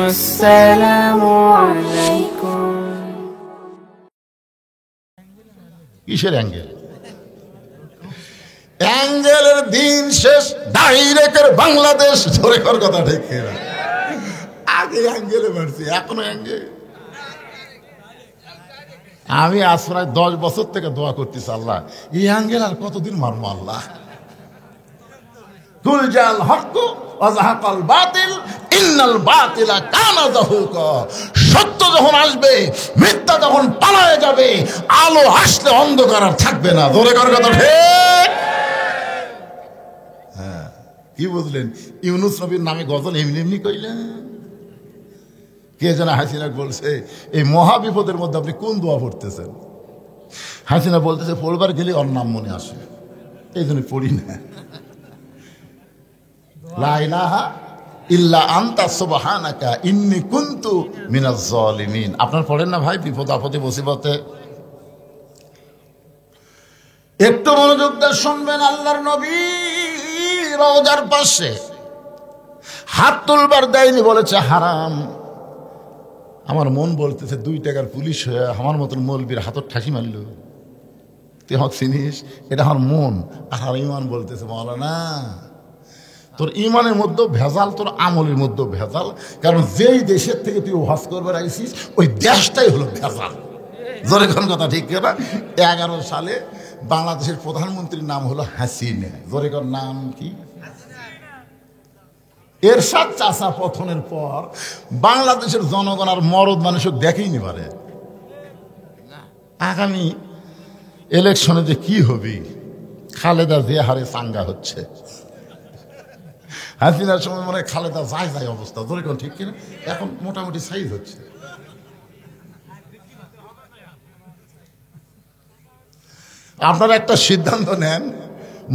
আসসালামু আলাইকুম। কিসের অ্যাঙ্গেল? অ্যাঙ্গেলের দিন শেষ, ডাইরেক্টের বাংলাদেশ। ধরে কর কথা ঠিক না? আগে অ্যাঙ্গেলে মারছি, এখনো অ্যাঙ্গেল। আমি আজ প্রায় 10 বছর থেকে দোয়া করতেছি, আল্লাহ এই অ্যাঙ্গেল আর কতদিন মারবো আল্লাহ। কুল জাল হক ওয়া যাহাকাল বাতিল ইন্নাল বাতিলা কানা যাহুকা। সত্য যখন আসবে, মিথ্যা যখন পালায়ে যাবে, আলো আসলে অন্ধকার আর থাকবে না। ধরে কর কথা ঠিক। হ্যাঁ, কি বুঝলেন? ইউনুস নবীর নামে গজল এমনি এমনি কইলেন? কে যেন হাসিনা বলছে, এই মহা বিপদের মধ্যে আপনি কোন দোয়া পড়তেছেন? হাসিনা বলতেছে, পড়বার গেলে ওর নাম মনে আসে, এই জন্য পড়ি না। লা ইলাহা ইল্লা আনতা সুবহানাকা ইন্নী কুনতু মিনাজ জালিমিন। আপনার পড়েন না ভাই বিপদ আপদে মুসিবতে? একটু মনোযোগ দিয়ে শুনবেন। আল্লাহর নবী রওজার পাশে হাত তুলবার দেয়নি, বলেছে হারাম। আমার মন বলতেছে 2 টাকার পুলিশ হয়ে আমার মতন মৌলবীর হাতর ঠাসি মারল। তুই হক চিনিস? এটা আমার মন। আর ইমান বলতেছে, মাওলানা তোর ইমানের মধ্যে ভেজাল, তোর আমলের মধ্যে ভেজাল। কারণ যেই দেশের থেকে তুই ওয়াজ করবার আইসিস, ওই দেশটাই হলো ভেজাল। জোরে কোন কথা ঠিক না? 11 সালে বাংলাদেশের প্রধানমন্ত্রীর নাম হলো হাসিনা। জোরে কোন নাম কি? এরশাদ চাচা পতনের পর বাংলাদেশের জনগণ আর মরদ মানুষও দেখেই নি পারে। আগামী ইলেকশনে যে কি হবে, খালেদা যে হারে চাঙ্গা হচ্ছে, হাসিনার সময় মনে হয় খালেদা যায় যায় অবস্থা। ধরে কোন ঠিক কিনা? এখন মোটামুটি সাইজ হচ্ছে। আপনারা একটা সিদ্ধান্ত নেন,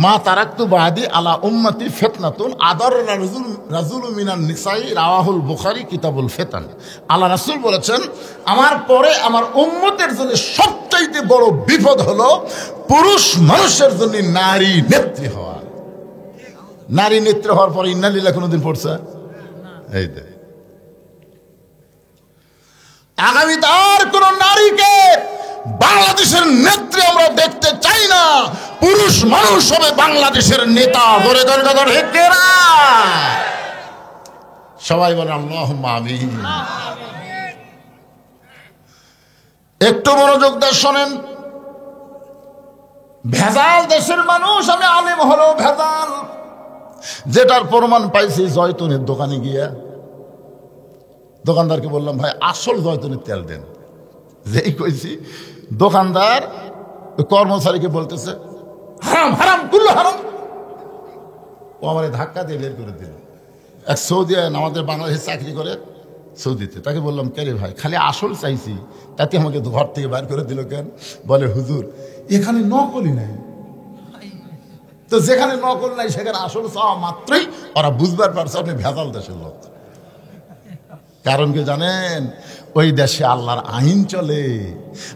মা তারাক্তু বাদি আলা উম্মতি ফিতনাতুন আদার রাজুল মিনান নিসাই, রাওয়াহুল বুখারী কিতাবুল ফিতান। আল্লাহ রাসূল বলেছেন, আমার পরে আমার উম্মতের জন্য সবচাইতে বড় বিপদ হলো পুরুষ মানুষের জন্য নারী নেত্রী হওয়া। নারী নেত্রী হওয়ার পরে ইন্না লিল্লাহ কোনদিন পড়ছে? এই দে আগামী তার কোন নারীকে বাংলাদেশের নেত্রী আমরা দেখতে চাই না। পুরুষ মানুষ হবে বাংলাদেশের নেতা। ধরে ধরে কথা ঠিক না? সবাই বলে আল্লাহুম্মা আমিন। একটু মনোযোগ দিয়ে শোনেন। ভেজাল দেশের মানুষ, আমি আলেম হলো ভেজাল, যেটার প্রমাণ পাইছি জয়তুনের দোকানে গিয়া। দোকানদারকে বললাম, ভাই আসল জয়তুনের তেল দেন। যেই কইছি, দোকানদার কর্মচারীকে বলতেছে, হারাম হারাম কুল্লু হারাম। ও আমার ধাক্কা দিয়ে বের করে দিল। এক সৌদি আমাদের বাংলাদেশে চাকরি করে সৌদিতে, তাকে বললাম, কে রে ভাই, খালি আসল চাইছি, তাতে আমাকে ঘর থেকে বের করে দিল কেন? বলে, হুজুর এখানে নকলই নাই। তো যেখানে নকল নাই সেখানে আসল চাওয়া মাত্রই ওরা বুঝবার পারছে আপনি ভেজাল দেশের লোক। কারণ কি জানেন? ওই দেশে আল্লাহর আইন চলে,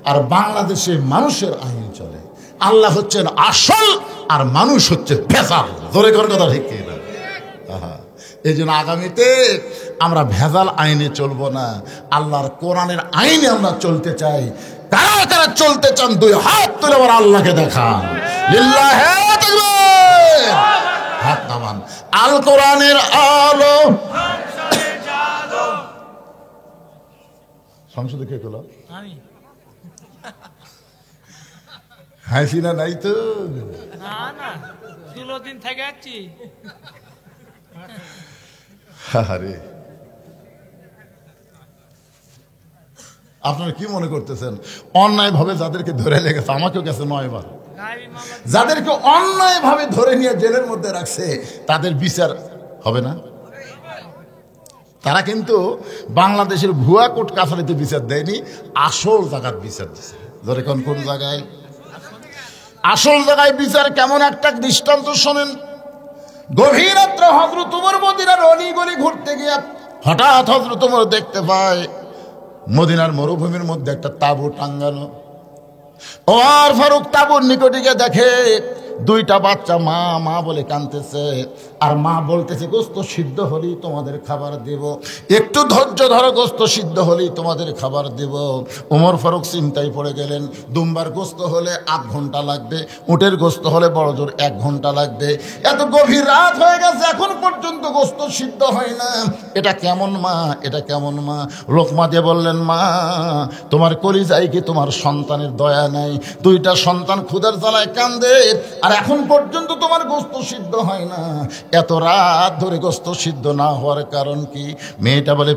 আর বাংলাদেশে মানুষের আইন চলে। আল্লাহ হচ্ছেন আসল, আর মানুষ হচ্ছে ভেজাল। ধরে করার কথা ঠিক না? এই জন্য আগামীতে আমরা ভেজাল আইনে চলবো না, আল্লাহর কোরআনের আইনে আমরা চলতে চাই। কারা কারা চলতে চান? 2 হাত তুলে আবার আল্লাহকে দেখান। লিল্লাহি তাকবীর। হাত নামান। আল কোরআনের আলো। সংসদে কে করলো? হাসিনা নাই তো? না, 16 দিন থেকে যাচ্ছি। আরে আপনারা কি মনে করতেছেন? অন্যায় ভাবে যাদেরকে ধরে লেগেছে, আমাকেও গেছে 9 বার। যাদেরকে অন্যায় ভাবে ধরে নিয়ে জেলের মধ্যে রাখছে, তাদের বিচার হবে না? তারা কিন্তু বাংলাদেশের ভুয়া কোর্ট কাছারিতে বিচার দেয়নি, আসল জায়গার বিচার দিচ্ছে। ধরে কোন কোন জায়গায়? আসল জায়গায় বিচার কেমন একটা দৃষ্টান্ত শোনেন। গভীর রাত্রে হযরত ওমর মদিনার অলি গলি ঘুরতে গিয়ে হঠাৎ হযরত ওমর দেখতে পায় মদিনার মরুভূমির মধ্যে একটা তাঁবু টাঙ্গানো। ওমর ফারুক তাঁবুর নিকটে গিয়ে দেখে 2টা বাচ্চা মা মা বলে কাঁদতেছে। আর মা বলতেছে গোস্ত সিদ্ধ হলেই তোমাদের খাবার দেব, একটু ধৈর্য ধরো, গোস্ত সিদ্ধ হলেই তোমাদের খাবার দেব। ওমর ফারুক চিন্তায় পড়ে গেলেন, দুম্বার গোস্ত হলে 8 ঘন্টা লাগবে, উটের গোস্ত হলে বড় জোর 1 ঘন্টা লাগবে। এত গভীর রাত হয়ে গেছে, এখন পর্যন্ত গোস্ত সিদ্ধ হয় না। এটা কেমন মা, এটা কেমন মা? লোকমা দিয়ে বললেন, মা তোমার কলিজায় কি তোমার সন্তানের দয়া নাই? 2টা সন্তান ক্ষুধার জ্বালায় কান্দে, আর এখন পর্যন্ত তোমার গোস্ত সিদ্ধ হয় না। এত রাত ধরে গোস্ত সিদ্ধ না হওয়ার কারণ কি? মেয়েটা বলে,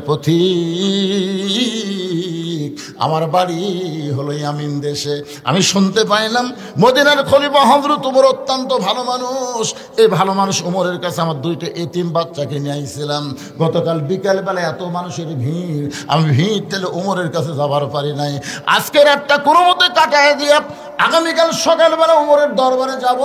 পথিক আমার বাড়ি হলো ইয়ামিন দেশে, আমি শুনতে পাইলাম মদিনার খলিফা হযরত ওমর অত্যন্ত ভালো মানুষ। এই ভালো মানুষ ওমরের কাছে আমার 2টা এতিম বাচ্চাকে নিয়ে আইছিলাম। গতকাল বিকালবেলা এত মানুষের ভিড়, আমি ভিড় ঠেলে ওমরের কাছে যাবার পারি নাই। আজকের একটা কোনো মতে কাটায় দিয়ে আগামীকাল সকালবেলা ওমরের দরবারে যাব,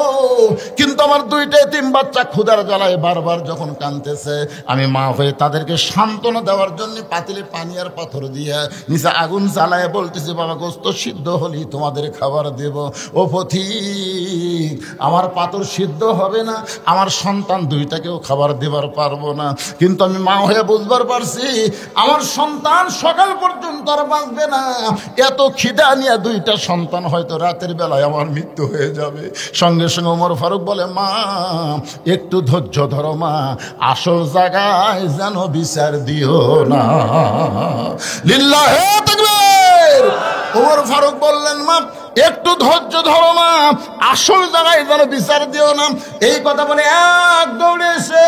কিন্তু আমার 2টা এতিম বাচ্চা ক্ষুধার জ্বালায় বারবার যখন কাঁদতেছে, আমি মা হয়ে তাদেরকে সান্ত্বনা দেওয়ার জন্য পাতিলে পানি আর পাথর দিয়ে নিচে আগুন জ্বালায় বলতেছে, বাবা গোস্ত সিদ্ধ হলেই তোমাদের খাবার দেব। ও পথিক আমার পাথর সিদ্ধ হবে না, আমার সন্তান 2টাকেও খাবার দেবার পারবো না, কিন্তু আমি মা হয়ে বুঝবার পারছি আমার সন্তান সকাল পর্যন্ত আর বাঁচবে না। এত খিদা নিয়ে 2টা সন্তান হয়তো রাতের বেলায় আমার মৃত্যু হয়ে যাবে। সঙ্গে সঙ্গে ওমর ফারুক বলে, মা একটু ধৈর্য ধরো মা, আসল জায়গায় যেন বিচার দিও না। লিল্লাহে তাকবীর। ওমর ফারুক বললেন, মা একটু ধৈর্য ধরো মা, আসল জায়গায় যেন বিচার দিও না। এই কথা বলে এক দৌড়ে এসে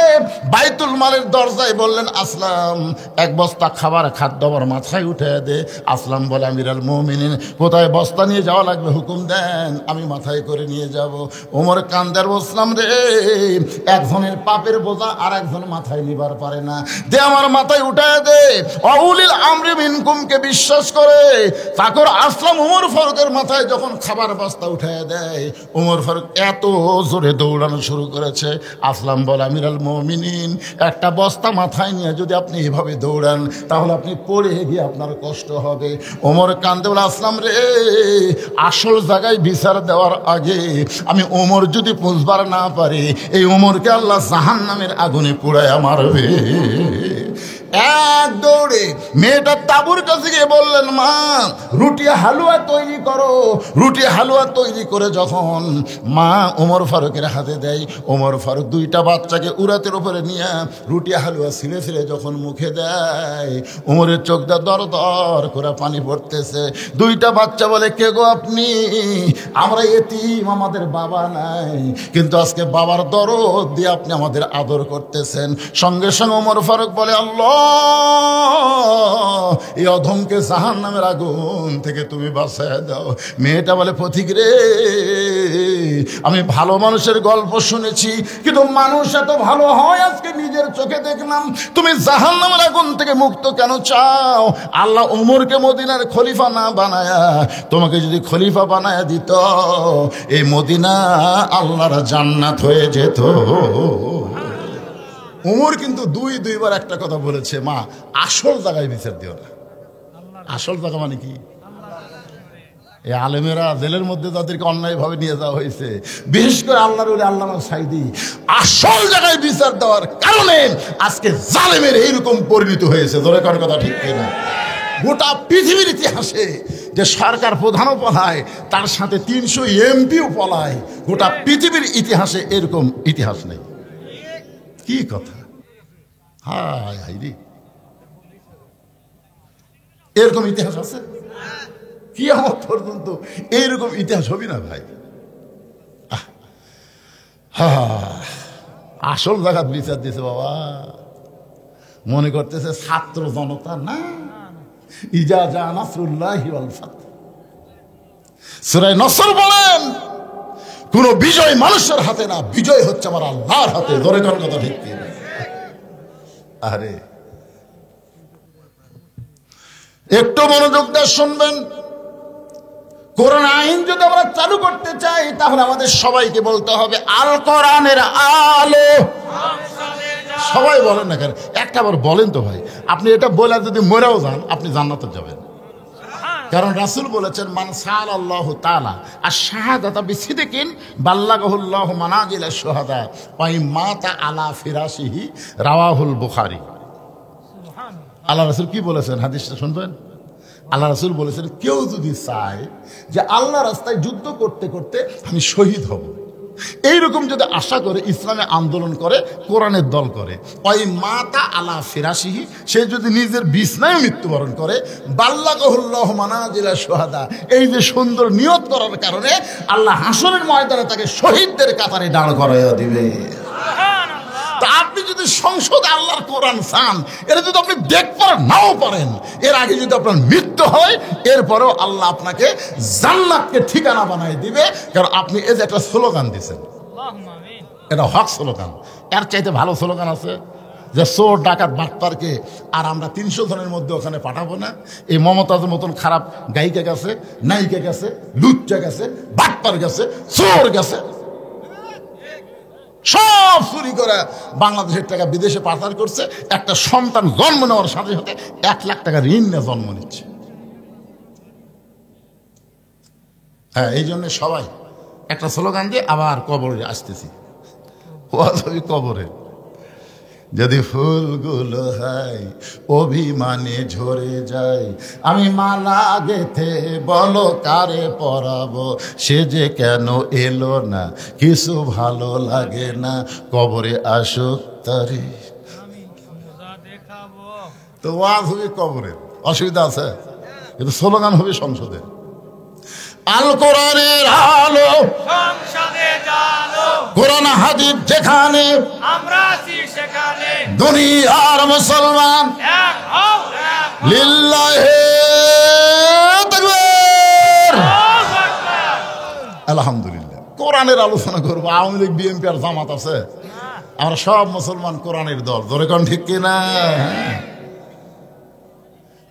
বাইতুল মালের দরজায় বললেন, আসলাম 1 বস্তা খাবার খাদ্য আমার মাথায় উঠে দে। আসলাম বলে, আমিরুল মুমিনিন কোথায় বস্তা নিয়ে যাওয়া লাগবে হুকুম দেন, আমি মাথায় করে নিয়ে যাব। ওমর কান্দার বসলাম, রে একজনের পাপের বোঝা আর একজন মাথায় নিবার পারে না, দে আমার মাথায় উঠে দে। অউলিল আমরি মিনকুমকে বিশ্বাস করে চাকর আসলাম ওমর ফারুকের মাথায় যখন খাবার বস্তা উঠায় দেয়, ওমর ফারুক এত জোরে দৌড়ানো শুরু করেছে। আসলাম বলে, আমিরুল মুমিনিন একটা বস্তা মাথায় নিয়ে যদি আপনি এভাবে দৌড়ান তাহলে আপনি পড়ে গিয়ে আপনার কষ্ট হবে। ওমর কান্দে বলে, আসলাম রে আসল জায়গায় বিচার দেওয়ার আগে আমি ওমর যদি বুঝবার না পারি, এই ওমরকে আল্লাহ জাহান্নামের আগুনে পোড়ায় মারবে। এক দৌড়ে মেয়েটা তাবুর কাছে গিয়ে বললেন, মা রুটি হালুয়া তৈরি করো। রুটি হালুয়া তৈরি করে যখন মা ওমর ফারুকের হাতে দেয়, ওমর ফারুক 2টা বাচ্চাকে উরাতের উপরে নিয়ে রুটি হালুয়া ছিলে ছিলে যখন মুখে দেয়, ওমরের চোখ দিয়ে দর দর করে পানি পড়তেছে। 2টা বাচ্চা বলে, কে গো আপনি? আমরা এতিম, আমাদের বাবা নাই, কিন্তু আজকে বাবার দরদ দিয়ে আপনি আমাদের আদর করতেছেন। সঙ্গে সঙ্গে ওমর ফারুক বলে, আল্লাহ এই অধমকে জাহান্নামের আগুন থেকে তুমি বাঁচায় দাও। মেয়েটা বলে, পথিক রে আমি ভালো মানুষের গল্প শুনেছি, কিন্তু মানুষ এত ভালো হয় আজকে নিজের চোখে দেখলাম। তুমি জাহান্নামের আগুন থেকে মুক্ত কেন চাও? আল্লাহ ওমরকে মদিনার খলিফা না বানায়া তোমাকে যদি খলিফা বানায়া দিত, এই মদিনা আল্লাহর জান্নাত হয়ে যেত। ওমর কিন্তু 2বার একটা কথা বলেছে, মা আসল জায়গায় বিচার দিও না। আসল জায়গা মানে কি? এই আলেমেরা জেলের মধ্যে যাদেরকে অন্যায়ভাবে নিয়ে যাওয়া হয়েছে, বিশেষ করে আল্লাহর ওলি আল্লামা সাঈদী, আসল জায়গায় বিচার দেওয়ার কারণে আজকে জালেমের এইরকম পরিণত হয়েছে। ধরে কার কথা ঠিক কিনা? গোটা পৃথিবীর ইতিহাসে যে সরকার প্রধানও পলায়, তার সাথে 300 এমপিও পলায়, গোটা পৃথিবীর ইতিহাসে এরকম ইতিহাস নেই। কি কথা? হায় হায় রে, এরকম ইতিহাস আছে? কিয়ামত পর্যন্ত এইরকম ইতিহাস হবে না ভাই। আসল জায়গা বিচার দিয়েছে বাবা। মনে করতেছে ছাত্র জনতা না। ইজা জা নাসরুল্লাহি ওয়াল ফাত, সূরা নসর বলেন, কোন বিজয় মানুষের হাতে না, বিজয় হচ্ছে আমার আল্লাহর হাতে। ধরে কোন কথা ঠিক কি? আরে একটু মনোযোগ দিয়ে শুনবেন। কোরআন আইন যদি আমরা চালু করতে চাই, তাহলে আমাদের সবাইকে বলতে হবে আল কোরআনের আলো। সবাই বলেন না কেন? একটা বার বলেন তো ভাই। আপনি এটা বলে যদি মরেও যান, আপনি জান্নাতে যাবেন। কারণ রাসূল বলেছেন মান সাআলাল্লাহু তাআলা আশ-শাহাদাতা বিসিদকিন বাল্লাগাহুল্লাহু মানাজিলাশ শুহাদা ওয়া মাতা আলা ফিরাশিহি রাওয়াহুল বুখারী। আল্লাহ রাসূল কি বলেছেন হাদিসটা শুনবেন। আল্লাহ রাসূল বলেছেন কেউ যদি চায় যে আল্লাহ রাস্তায় যুদ্ধ করতে করতে আমি শহীদ হব, এইরকম যদি আশা করে ইসলামে আন্দোলন করে, কোরআনের দল করে, ওই মাতা আলা ফিরাশিহি, সে যদি নিজের বিছনায় মৃত্যুবরণ করে, বাল্লাগাহুল্লাহু মানাজিলা শুহাদা, এই যে সুন্দর নিয়ত করার কারণে আল্লাহ হাসরের ময়দানে তাকে শহীদদের কাতারে দাঁড় করাইয়া দিবে। তা আপনি যদি সংসদে আল্লাহর কোরআন চান, এটা যদি আপনি দেখতে নাও পারেন, এর আগে যদি আপনার মৃত্যু হয়, এরপরেও আল্লাহ আপনাকে জান্নাতকে ঠিকানা বানায় দিবে। কারণ আপনি এই যে একটা স্লোগান দিয়েছেন, এটা হক স্লোগান। এর চাইতে ভালো স্লোগান আছে যে চোর ডাকাত বাটপারকে আর আমরা 300 জনের মধ্যে ওখানে পাঠাবো না। এই মমতাজের মতন খারাপ গায়িকা গেছে, নায়িকা গেছে, লুচ্চা গেছে, বাটপার গেছে, চোর গেছে, সব চুরি করে বাংলাদেশের টাকা বিদেশে পাচার করছে। একটা সন্তান জন্ম নেওয়ার সাথে সাথে 1 লাখ টাকা ঋণ নিয়ে জন্ম নিচ্ছে। হ্যাঁ, এই জন্য সবাই একটা স্লোগান দিয়ে আবার কবরে আসতেছি, কবরে যদি ফুলগুলো হয় অভিমানে ঝরে যায়, আমি মালা গেথে বলো কারে পরাবো, সে যে কেন এলো না, কিছু ভালো লাগে না, কবরে আসুক তারে। তো ওয়াজ হবে কবরে, অসুবিধা আছে, কিন্তু স্লোগান হবে সংসদে। আল কোরআনের আলো সংসদে জালো, কোরআন হাদিস যেখানে আমরা আছি সেখানে, দুনিয়ার মুসলমান এক হও, লিল্লাহি তাকবীর, আলহামদুলিল্লাহ। কোরআনের আলোচনা করবো। আওয়ামী লীগ, বিএনপি আর জামাত আছে, আমরা সব মুসলমান কোরআনের দল। ধরে কোন ঠিক কিনা?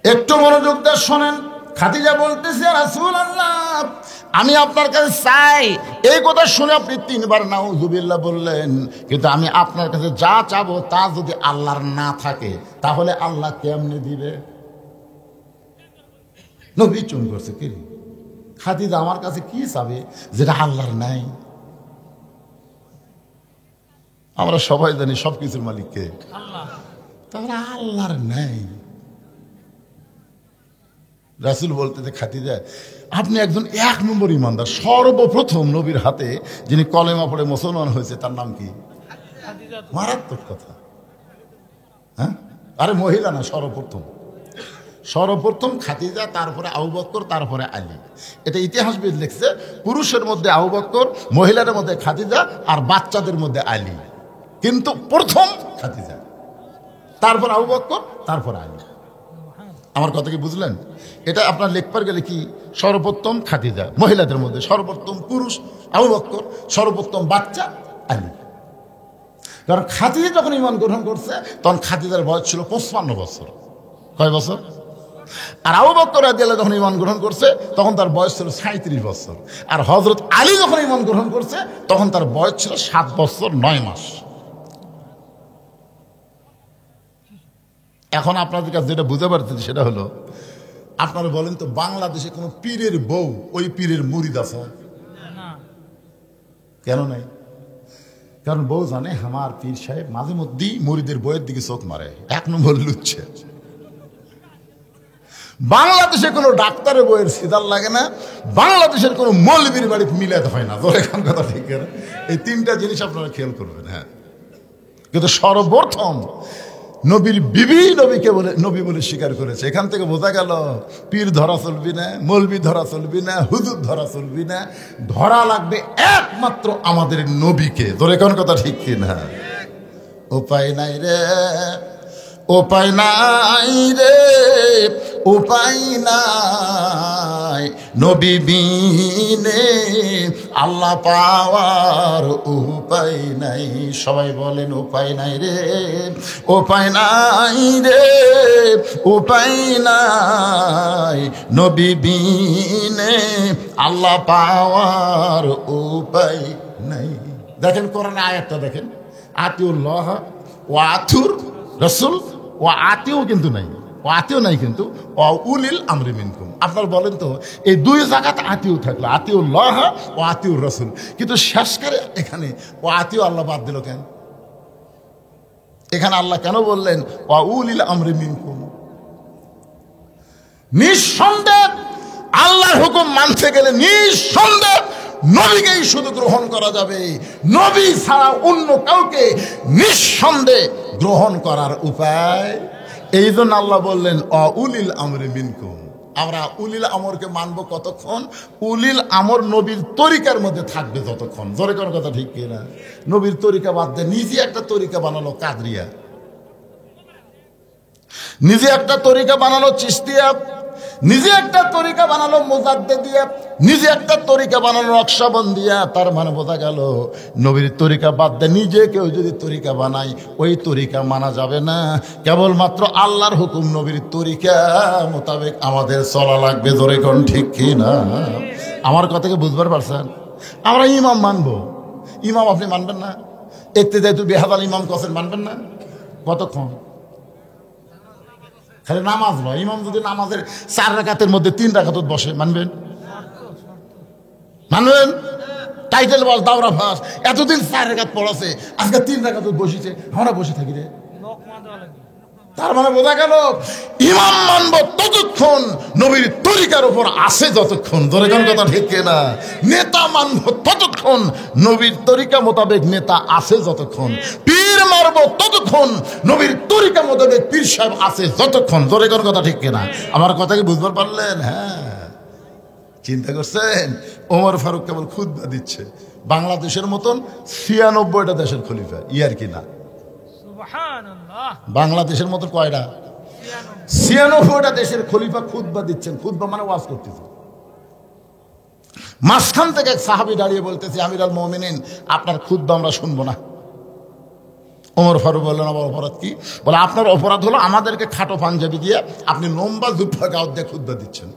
একটু মনোযোগ দিয়ে শোনেন। খাদিজা বলতেছে রাসূলুল্লাহ, আমি আপনার কাছে চাই। এই কথা শুনে আপনি 3 বার নাউজুবিল্লাহ বললেন, কিন্তু আমি আপনার কাছে যা চাবো তা যদি আল্লাহর না থাকে, তাহলে আল্লাহ কেমনে দিবে? নবী চুন করছে, কি খাদিজা আমার কাছে কি চাবে যেটা আল্লাহর নাই? আমরা সবাই জানি সবকিছুর মালিক কে, তাহলে আল্লাহর নাই। রাসূল বলতে যে খাদিজা, আপনি একজন 1 নম্বর ইমানদার। সর্বপ্রথম নবীর হাতে যিনি কলেমা পড়ে মুসলমান হয়েছে তার নাম কি? মারাত্মক কথা। হ্যাঁ, আরে মহিলা না, সর্বপ্রথম খাদিজা, তারপরে আবু বকর, তারপরে আলী। এটা ইতিহাসবিদ লিখছে। পুরুষের মধ্যে আবু বকর, মহিলাদের মধ্যে খাদিজা, আর বাচ্চাদের মধ্যে আলী, কিন্তু প্রথম খাদিজা, তারপর আবু বকর, তারপর আলী। আমার কথা কি বুঝলেন? এটা আপনার লেখবার গেলে কি, সর্বোত্তম খাদিজা, মহিলাদের মধ্যে সর্বোত্তম পুরুষ আবু বকর, সর্বোত্তম বাচ্চা আলী। কারণ খাদিজা যখন ঈমান গ্রহণ করছে তখন খাদিজার বয়স ছিল 55 বছর। কয় বছর? আর আবু বকর রাদিয়াল্লাহু যখন ঈমান গ্রহণ করছে তখন তার বয়স ছিল 37 বছর। আর হযরত আলী যখন ঈমান গ্রহণ করছে তখন তার বয়স ছিল 7 বছর 9 মাস। এখন আপনাদের কাছে যেটা বুঝতে পারতেছি সেটা হলো, আপনারা বলেন তো, বাংলাদেশে কোনো পীরের বউ ওই পীরের মুরিদ আছে? কেন নাই? কারণ বউ জানে আমার পীর সাহেব মাঝে মধ্যেই মুরিদের বইয়ের দিকে চোখ মারে, 1 নম্বর লুচ্ছে। বাংলাদেশে কোনো ডাক্তারের বইয়ের সিদার লাগে না, বাংলাদেশের কোনো মৌলবীর বাড়ি মিলাতে হয় না। ধরে কোন কথা ঠিক না? এই 3টা জিনিস আপনারা খেয়াল করবেন। হ্যাঁ, কিন্তু সর্বপ্রথম নবীর বিবি নবীকে বলে নবী বলে স্বীকার করেছে। এখান থেকে বোঝা গেল পীর ধরা চলবি না, মৌলবি ধরা চলবি না, হুজুর ধরা চলবি না, ধরা লাগবে একমাত্র আমাদের নবীকে। ধরে কোন কথা ঠিক কিনা? উপায় নাই রে, উপায় নাই রে, উপায় নাই, নবী বিনে আল্লাহ পাওয়ার উপায় নাই। সবাই বলেন উপায় নাই রে, উপায় নাই রে, উপায় নাই, নবী বিনে আল্লাহ পাওয়ার উপায় নাই। দেখেন কোরআনে আয়াতটা দেখেন, আতিউল্লাহ ওয়া আতুর রাসূল ওয়া আতিউ কিন্তু নাই, ও আতিও নাই কিন্তু উলিল আমরি মিনকুম। আপনার বলেন তো এই দুই জায়গাতে আতিও থাকলো, আতিউল্লাহ ও আতিউর রাসূল, কিন্তু শেষকারে এখানে ও আতিউ আল্লাহ বাদ দিল কেন? এখানে আল্লাহ কেন বললেন ও উলিল আমরি মিনকুম? নিঃসন্দেহ আল্লাহর হুকুম মানতে গেলে নিঃসন্দেহ নবীকেই শুধু গ্রহণ করা যাবে, নবী ছাড়া অন্য কাউকে নিঃসন্দেহ গ্রহণ করার উপায়। এই জন্য আল্লাহ বললেন উলিল আমরি মিনকুম। আমরা উলিল আমরকে মানবো কতক্ষণ? উলিল আমর নবীর তরিকার মধ্যে থাকবে যতক্ষণ। জোরে কোন কথা ঠিক কিনা? নবীর তরিকা বাদ দিয়ে নিজে একটা তরিকা বানালো কাদরিয়া, নিজে একটা তরিকা বানালো চিশতিয়া, নিজে একটা তরিকা বানালো মুজাদ্দিদিয়া, নিজে একটা তরিকা বানালো নকশবন্দিয়া। তার মানে বোঝা গেল নবীর তরিকা বাদ দিয়ে নিজে কেউ যদি তরিকা বানায় ওই তরিকা মানা যাবে না। কেবলমাত্র আল্লাহর হুকুম নবীর তরিকা মোতাবেক আমাদের চলা লাগবে। জোরে কোন ঠিক কি না? আমার কথাকে বুঝবার পারছেন? আমরা ইমাম মানবো, ইমাম আপনি মানবেন না? একতে যেহেতু বেহাদাল ইমাম কসেন মানবেন না? কতক্ষণ? খালি নামাজ নয়, ইমাম যদি নামাজের 4 রাকাতের মধ্যে 3 রাকাত বসে মানবেন? মানবেন? টাইটেল বল দাওরা ফাঁস এতদিন 4 রাকাত পড়াছে, আজকে 3 রাকাত বসেছে, আমরা বসে থাকি রে। তার মানে বোঝা গেল ইমাম মানবো ততক্ষণ নবীর তরিকার উপর আসে যতক্ষণ। ধরে কোন কথা ঠিক না? নেতা মানবো ততক্ষণ নবীর তরিকা মোতাবেক নেতা আসে যতক্ষণ। পীর মারবো ততক্ষণ নবীর তরিকা মোতাবেক পীর সাহেব আসে যতক্ষণ। ধরে কোন কথা ঠিক কিনা? আমার কথাকে বুঝবার পারলেন? হ্যাঁ, চিন্তা করছেন ওমর ফারুক কেবল খুতবা দিচ্ছে, বাংলাদেশের মতন 96টা দেশের খলিফা, ইয়ার কিনা? বাংলাদেশের মতো কয়টা? 96টা দেশের খলিফা খুতবা দিচ্ছেন। খুতবা মানে ওয়াজ করতেছে। মাঝখান থেকে এক সাহাবী দাঁড়িয়ে বলতেছে আমির আল মুমিনিন আপনার খুতবা আমরা শুনবো না। ওমর ফারুক বললেন আমার অপরাধ কি? বলে আপনার অপরাধ হলো আমাদেরকে খাটো পাঞ্জাবি দিয়ে আপনি লম্বা জুব্বা গাউত দিয়ে খুতবা দিচ্ছেন।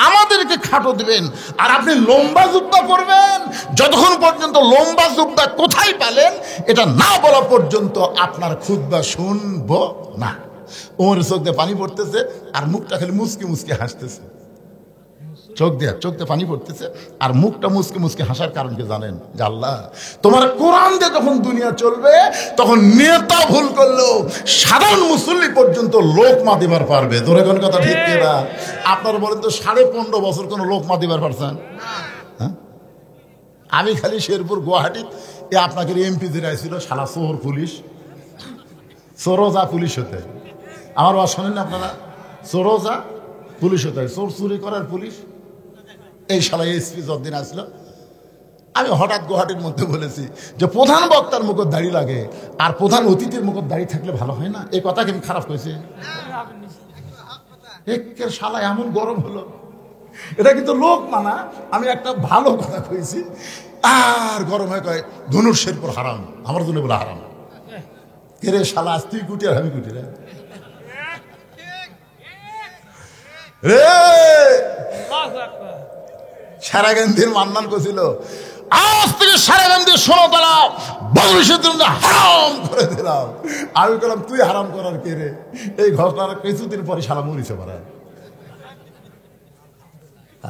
আমাদেরকে খাটো দিবেন আর আপনি লম্বা জুব্বা করবেন। যতক্ষণ পর্যন্ত লম্বা জুব্বা কোথায় পেলেন এটা না বলা পর্যন্ত আপনার খুতবা শুনবো না। ওমরের চোখ দিয়ে পানি পড়তেছে আর মুখটা খালি মুচকি মুচকি হাসতেছে। চোখ দিয়ে পানি পড়তেছে আর মুখটা মুচকি মুচকি হাসার কারণ কি জানেন? যে আল্লাহ তোমার কোরআন দিয়ে যখন দুনিয়া চলবে তখন নেতা ভুল করলেও সাধারণ মুসল্লি পর্যন্ত লোকমা দিবার পারবে। ধরে কোন কথা ঠিক কিনা? আপনারা বলেন তো 15.5 বছর কোন লোকমা দিবার পারছেন? হ্যাঁ, আমি খালি শেরপুর গুয়াহাটি আপনাকে এমপি যে ছিল সালা চোর পুলিশ, চোরজা পুলিশ হতে। আমার বাস শোনেন না আপনারা? চোরজা পুলিশ হতে, চোর চুরি করার পুলিশ। এই শালা এসপি যতদিন আসলো আমি হঠাৎ গুয়াহাটির মধ্যে বলেছি যে প্রধান বক্তার মুখত দাড়ি লাগে আর প্রধান অতিথির মুখত দাড়ি থাকলে ভালো হয় না। এই কথা কিন্তু খারাপ হয়েছে। শালা এমন গরম হলো, এটা কিন্তু লোক মানা। আমি একটা ভালো কথা কইছি আর গরম হয়ে কয় ধনুর শেরপুর হারাম, আমার জন্য বলে হারাম। কে রে শালা, আজ তুই কুটি আর আমি কুটি রে। সারাগান্ধীর মান্নান করছিল আজ থেকে সারাগান্ধী 16তলা বাংলাদেশের জন্য হারাম করে দিলাম। আমি বললাম তুই হারাম করার কে রে? এই ঘটনার কিছুদিন পরে শালা মরিছে মারা।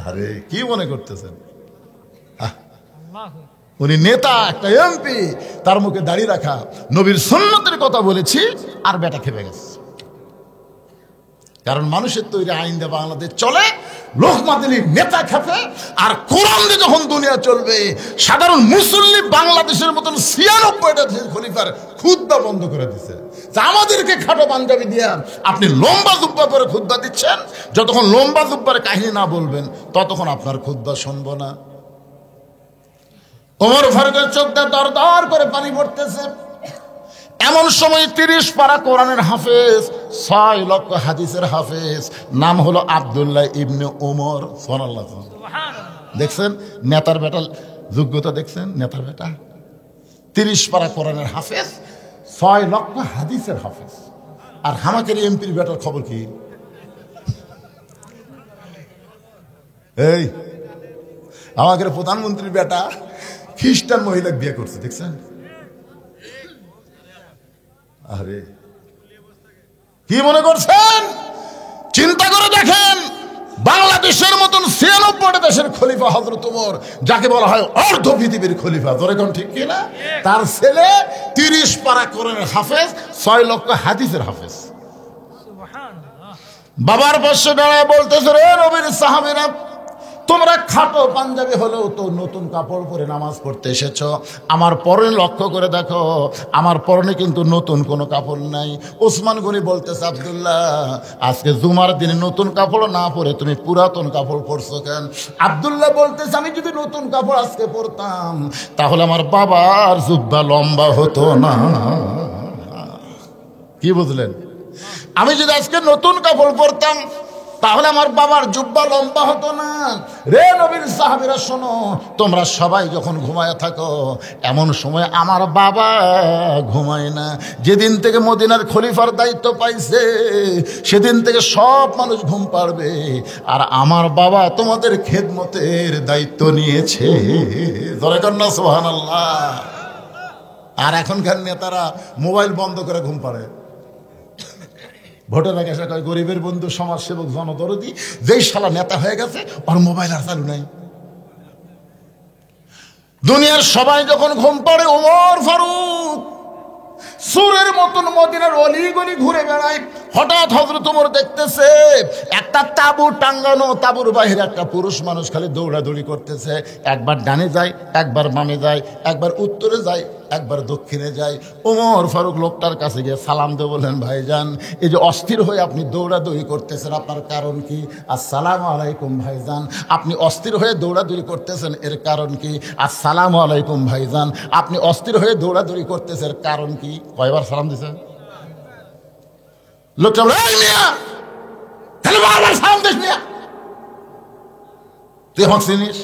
আরে কি মনে করতেছেন? উনি নেতা, একটা এমপি, তার মুখে দাঁড়িয়ে রাখা, নবীর সুন্নতের কথা বলেছি আর বেটা খেপে গেছে। কারণ মানুষের তৈরি আইন দিয়ে বাংলাদেশ চলে, লোকমা দিলীর নেতা খেপে। আর কোরআন দিয়ে যখন দুনিয়া চলবে সাধারণ মুসল্লি বাংলাদেশের মতন 96টা খলিফার খুতবা বন্ধ করে দিচ্ছে। আমাদেরকে খাটো পাঞ্জাবি দিয়ে আপনি লম্বা জুব্বা পরে খুতবা দিচ্ছেন। যতক্ষণ লম্বা জুব্বার কাহিনী না বলবেন ততক্ষণ আপনার খুতবা শুনবো না। ওমর ফারুকের চোখ দিয়ে দর দর করে পানি পড়তেছে। এমন সময় 30 পারা কোরআনের হাফেজ, 6 লক্ষ হাদিসের হাফেজ, নাম হলো আব্দুল্লাহ ইবনে ওমর। সুবহানাল্লাহ। দেখছেন নেতার বেটা যোগ্যতা, দেখছেন নেতার বেটা 30 পারা কোরআনের হাফেজ, 6 লক্ষ হাদিসের হাফেজ। আর হামাকের এমপির বেটার খবর কি? এই আমাদের প্রধানমন্ত্রীর বেটা খ্রিস্টান মহিলা বিয়ে করছে, দেখছেন? আরে কি মনে করছেন? চিন্তা করে দেখেন, বাংলাদেশের মতন 96 দেশের খলিফা হযরত ওমর, যাকে বলা হয় অর্ধ পৃথিবীর খলিফা, ধরে কোন ঠিক কিনা? তার ছেলে 30 পারা কোরআনের হাফেজ, 6 লক্ষ হাদিসের হাফেজ। সুবহানাল্লাহ। বাবার পাশে দাঁড়ায় বলতেছে, রে নবীর সাহাবীরা, তোমরা খাটো পাঞ্জাবি হলেও তো নতুন কাপড় পরে নামাজ পড়তে এসেছো। আমার পরনে লক্ষ্য করে দেখো, আমার পরনে কিন্তু নতুন কোনো কাপড় নাই। ওসমান গনি বলতেছে, আব্দুল্লাহ, আজকে জুমার দিনে নতুন কাপড় না পরে তুমি পুরাতন কাপড় পরছো কেন? আব্দুল্লাহ বলতেছে, আমি যদি নতুন কাপড় আজকে পরতাম তাহলে আমার বাবার জুব্বা লম্বা হতো না। কি বুঝলেন? আমি যদি আজকে নতুন কাপড় পরতাম তাহলে আমার বাবার জুব্বা লম্বা হতো না। রে নবীর সাহাবীরা শোনো, তোমরা সবাই যখন ঘুমায় থাকো, এমন সময় আমার বাবা ঘুমায় না। যেদিন থেকে মদিনার খলিফার দায়িত্ব পাইছে সেদিন থেকে সব মানুষ ঘুম পাড়বে, আর আমার বাবা তোমাদের খেদমতের দায়িত্ব নিয়েছে। ধরে কন্যা সুবহানাল্লাহ। আর এখনকার নেতারা মোবাইল বন্ধ করে ঘুম পাড়ে। ভোটের আগে এসে কয় গরিবের বন্ধু, সমাজসেবক, জনদরদি, যেই শালা নেতা হয়ে গেছে ওর মোবাইল আর চালু নাই। দুনিয়ার সবাই যখন ঘুম পাড়ে, ওমর ফারুক সুরের মতন মদিনার অলিগলি ঘুরে বেড়ায়। হঠাৎ হযরত ওমর দেখতেছে একটা তাঁবু টাঙ্গানো, তাঁবুর বাইরে একটা পুরুষ মানুষ খালি দৌড়াদৌড়ি করতেছে। একবার ডানে যায়, একবার বামে যায়, একবার উত্তরে যায়, একবার দক্ষিণে যায়। ওমর ফারুক লোকটার কাছে গিয়ে সালাম দিয়ে বললেন, ভাইজান, এই যে অস্থির হয়ে আপনি দৌড়াদৌড়ি করতেছেন, আপনার কারণ কি? আসসালামু আলাইকুম ভাইজান। আপনি অস্থির হয়ে দৌড়াদৌড়ি করতেছেন, এর কারণ কি? আসসালামু আলাইকুম ভাইজান। আপনি অস্থির হয়ে দৌড়াদৌড়ি করতেছেন, কারণ কি? কয়বার সালাম দিছে? লোকটা বলে, এই মিয়া, তাহলে বারবার সালাম দিস মিয়া? তুই আমাকে চিনিস?